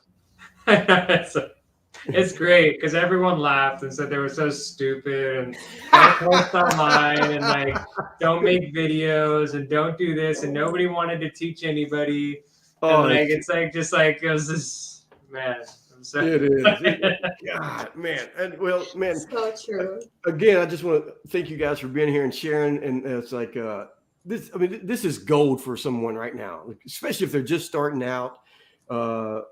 It's great because everyone laughed and said they were so stupid and don't post online and like don't make videos and don't do this, and nobody wanted to teach anybody. And like it was this, man. It is. God, man. And well, man. So true. Again, I just want to thank you guys for being here and sharing. And it's like this. I mean, this is gold for someone right now, especially if they're just starting out, or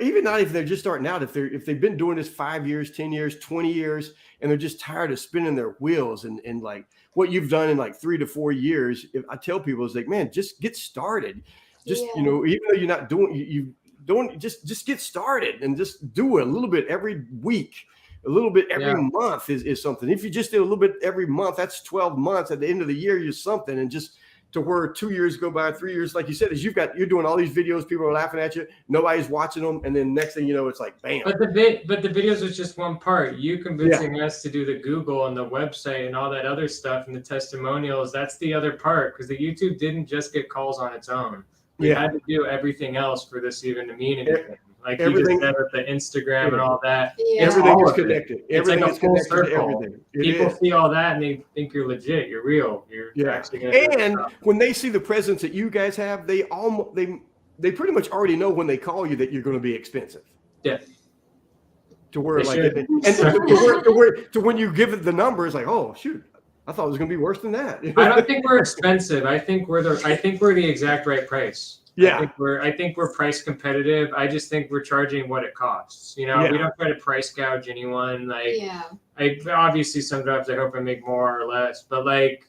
even not if they're just starting out. If they've been doing this 5 years, 10 years, 20 years, and they're just tired of spinning their wheels and like what you've done in like 3 to 4 years. If I tell people, it's like, man, just get started. Just even though you're not doing you. Don't just get started and just do it a little bit every week, a little bit every month is something. If you just do a little bit every month, that's 12 months. At the end of the year, you're something. And just to where 2 years go by, 3 years, like you said, is you're doing all these videos, people are laughing at you, nobody's watching them, and then next thing you know, it's like bam. But the videos was just one part. You convincing us to do the Google and the website and all that other stuff and the testimonials, that's the other part, because the YouTube didn't just get calls on its own. We had to do everything else for this even to mean anything. Like everything, you just said with the Instagram and all that. Everything is connected. Everything is connected to everything. People see all that and they think you're legit. You're real. You're actually going to. And when they see the presence that you guys have, they pretty much already know when they call you that you're going to be expensive. Yeah. To where to when you give it the numbers, like, oh shoot, I thought it was going to be worse than that. I don't think we're expensive. I think we're the exact right price. Yeah. I think we're price competitive. I just think we're charging what it costs. We don't try to price gouge anyone. I obviously sometimes I hope I make more or less, but like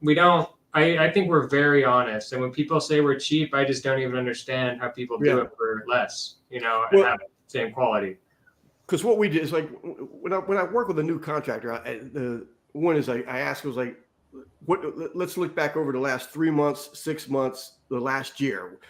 we don't. I think we're very honest. And when people say we're cheap, I just don't even understand how people do it for less. And have the same quality. Because what we did is like when I work with a new contractor, one is I ask was like, let's look back over the last 3 months, 6 months, the last year.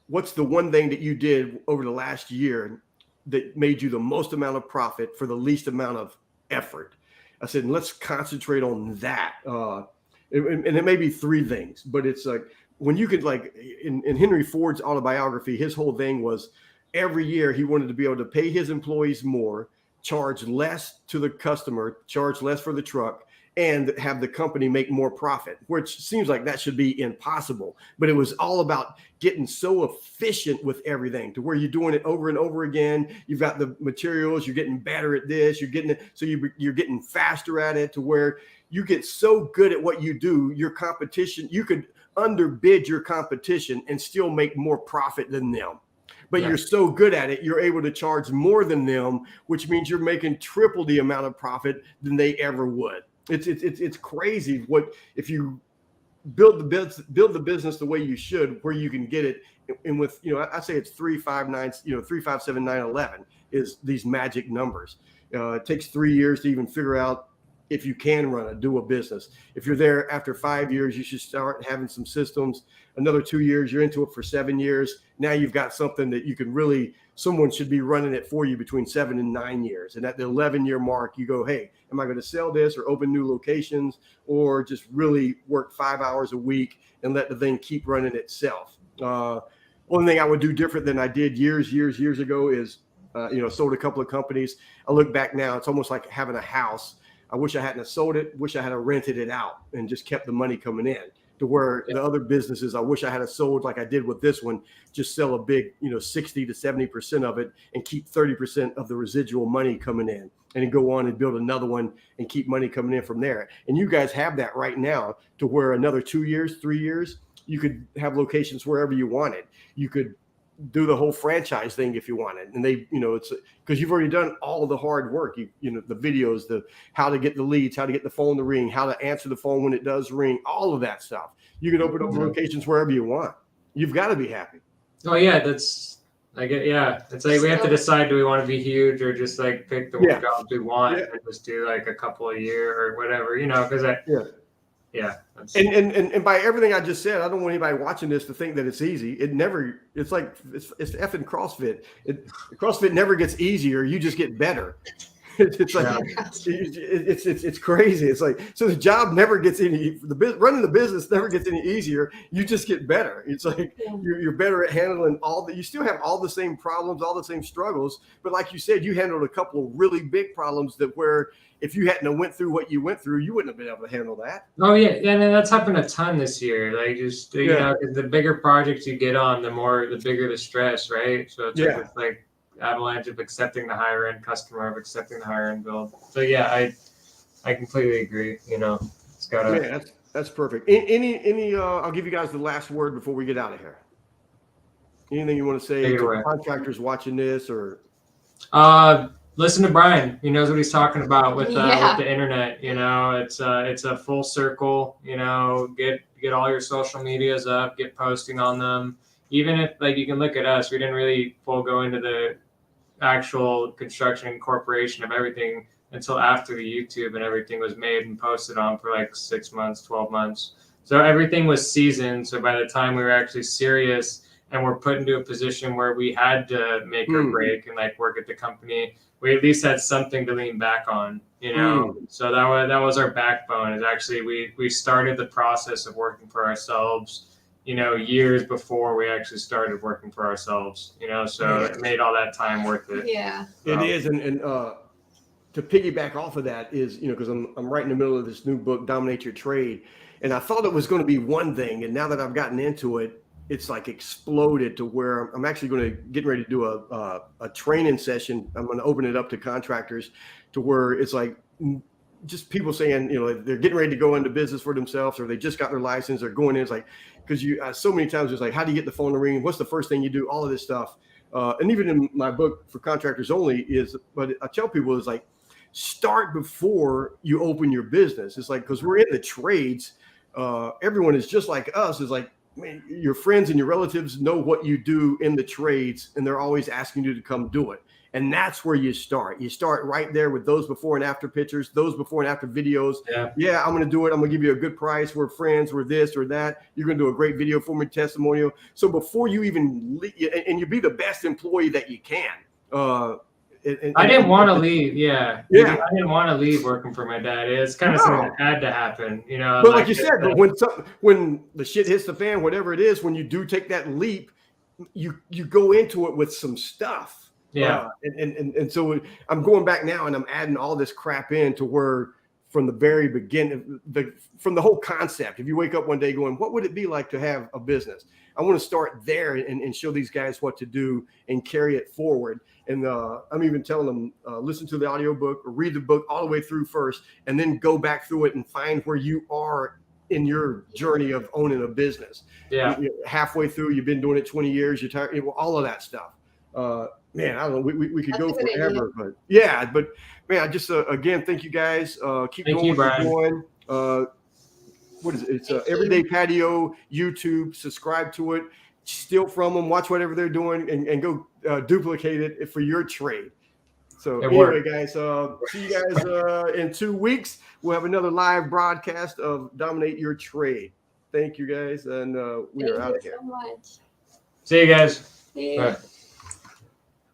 What's the one thing that you did over the last year that made you the most amount of profit for the least amount of effort? I said, let's concentrate on that. And it may be 3 things, but it's like when you could, like in Henry Ford's autobiography, his whole thing was every year he wanted to be able to pay his employees more, charge less to the customer, charge less for the truck, and have the company make more profit, which seems like that should be impossible. But it was all about getting so efficient with everything to where you're doing it over and over again. You've got the materials, you're getting better at this, you're getting it, so you're getting faster at it to where you get so good at what you do, your competition, you could underbid your competition and still make more profit than them. But you're so good at it, you're able to charge more than them, which means you're making triple the amount of profit than they ever would. It's crazy what if you build the business the way you should, where you can get it. And with I say it's 3, 5, 9, 3, 5, 7, 9, 11 is these magic numbers. It takes 3 years to even figure out if you can do a business. If you're there after 5 years, you should start having some systems. Another 2 years, you're into it for 7 years. Now you've got something that you can really, someone should be running it for you between 7 and 9 years. And at the 11-year mark, you go, hey, am I going to sell this or open new locations or just really work 5 hours a week and let the thing keep running itself? Only thing I would do different than I did years ago is, sold a couple of companies. I look back now, it's almost like having a house. I wish I hadn't sold it, wish I had rented it out and just kept the money coming in. To where the other businesses, I wish I had sold like I did with this one, just sell a big, 60 to 70% of it and keep 30% of the residual money coming in, and then go on and build another one and keep money coming in from there. And you guys have that right now to where another 2 years, 3 years, you could have locations wherever you wanted. You could do the whole franchise thing if you want it. And they, it's because you've already done all the hard work. The videos, the how to get the leads, how to get the phone to ring, how to answer the phone when it does ring, all of that stuff. You can open up locations wherever you want. You've got to be happy. Oh yeah, that's it's like we have to decide, do we want to be huge or just like pick the jobs we want and just do like a couple a year or whatever, because and by everything I just said, I don't want anybody watching this to think that it's easy. It's like it's effing CrossFit. CrossFit never gets easier. You just get better. It's like it's crazy. It's like, so the job never gets running the business never gets any easier. You just get better. It's like you're better at handling you still have all the same problems, all the same struggles, but like you said, you handled a couple of really big problems that where if you hadn't went through what you went through, you wouldn't have been able to handle that. Oh yeah, and that's happened a ton this year. Like just the bigger projects you get on, the bigger the stress, right? So it's like avalanche of accepting the higher end customer, of accepting the higher end build. So I completely agree. It's gotta. That's perfect. Any I'll give you guys the last word before we get out of here. Anything you want to say to contractors watching this or? Listen to Brian. He knows what he's talking about with the internet. It's a full circle. Get all your social medias up, get posting on them. Even if you can look at us, we didn't really full go into the actual construction and incorporation of everything until after the YouTube and everything was made and posted on for 6 months, 12 months. So everything was seasoned. So by the time we were actually serious and we're put into a position where we had to make or break and work at the company, we at least had something to lean back on, So that was our backbone. Is actually we started the process of working for ourselves, years before we actually started working for ourselves, so it made all that time worth it. Yeah, it is. And to piggyback off of that is, because I'm right in the middle of this new book, Dominate Your Trade. And I thought it was going to be one thing. And now that I've gotten into it, it's exploded to where I'm actually getting ready to do a training session. I'm going to open it up to contractors to where it's just people saying, they're getting ready to go into business for themselves, or they just got their license, or going in. It's because you so many times it's how do you get the phone to ring? What's the first thing you do? All of this stuff. And even in my book for contractors only but I tell people is start before you open your business. It's because we're in the trades. Everyone is just like us. Is man, your friends and your relatives know what you do in the trades, and they're always asking you to come do it. And that's where you start. You start right there with those before and after pictures, those before and after videos. Yeah, I'm going to do it. I'm going to give you a good price. We're friends. We're this or that. You're going to do a great video for me, testimonial. So before you even and you be the best employee that you can. I didn't want to leave. I didn't want to leave working for my dad. It's kind of something that had to happen, But like you said, but when the shit hits the fan, whatever it is, when you do take that leap, you go into it with some stuff. And so I'm going back now and I'm adding all this crap in to where from the very beginning, from the whole concept, if you wake up one day going, what would it be like to have a business? I want to start there and show these guys what to do and carry it forward. And I'm even telling them, listen to the audiobook or read the book all the way through first, and then go back through it and find where you are in your journey of owning a business. You're halfway through, you've been doing it 20 years, you're tired, all of that stuff. Man, I don't know. We could go forever, but man, I just again thank you guys. Keep going what you're doing. What is it? It's EveryDay Patio YouTube. Subscribe to it. Steal from them. Watch whatever they're doing, and go duplicate it for your trade. So anyway, guys, see you guys in 2 weeks. We'll have another live broadcast of Dominate Your Trade. Thank you guys, and we are out of here. Thank you so much. See you guys. See you.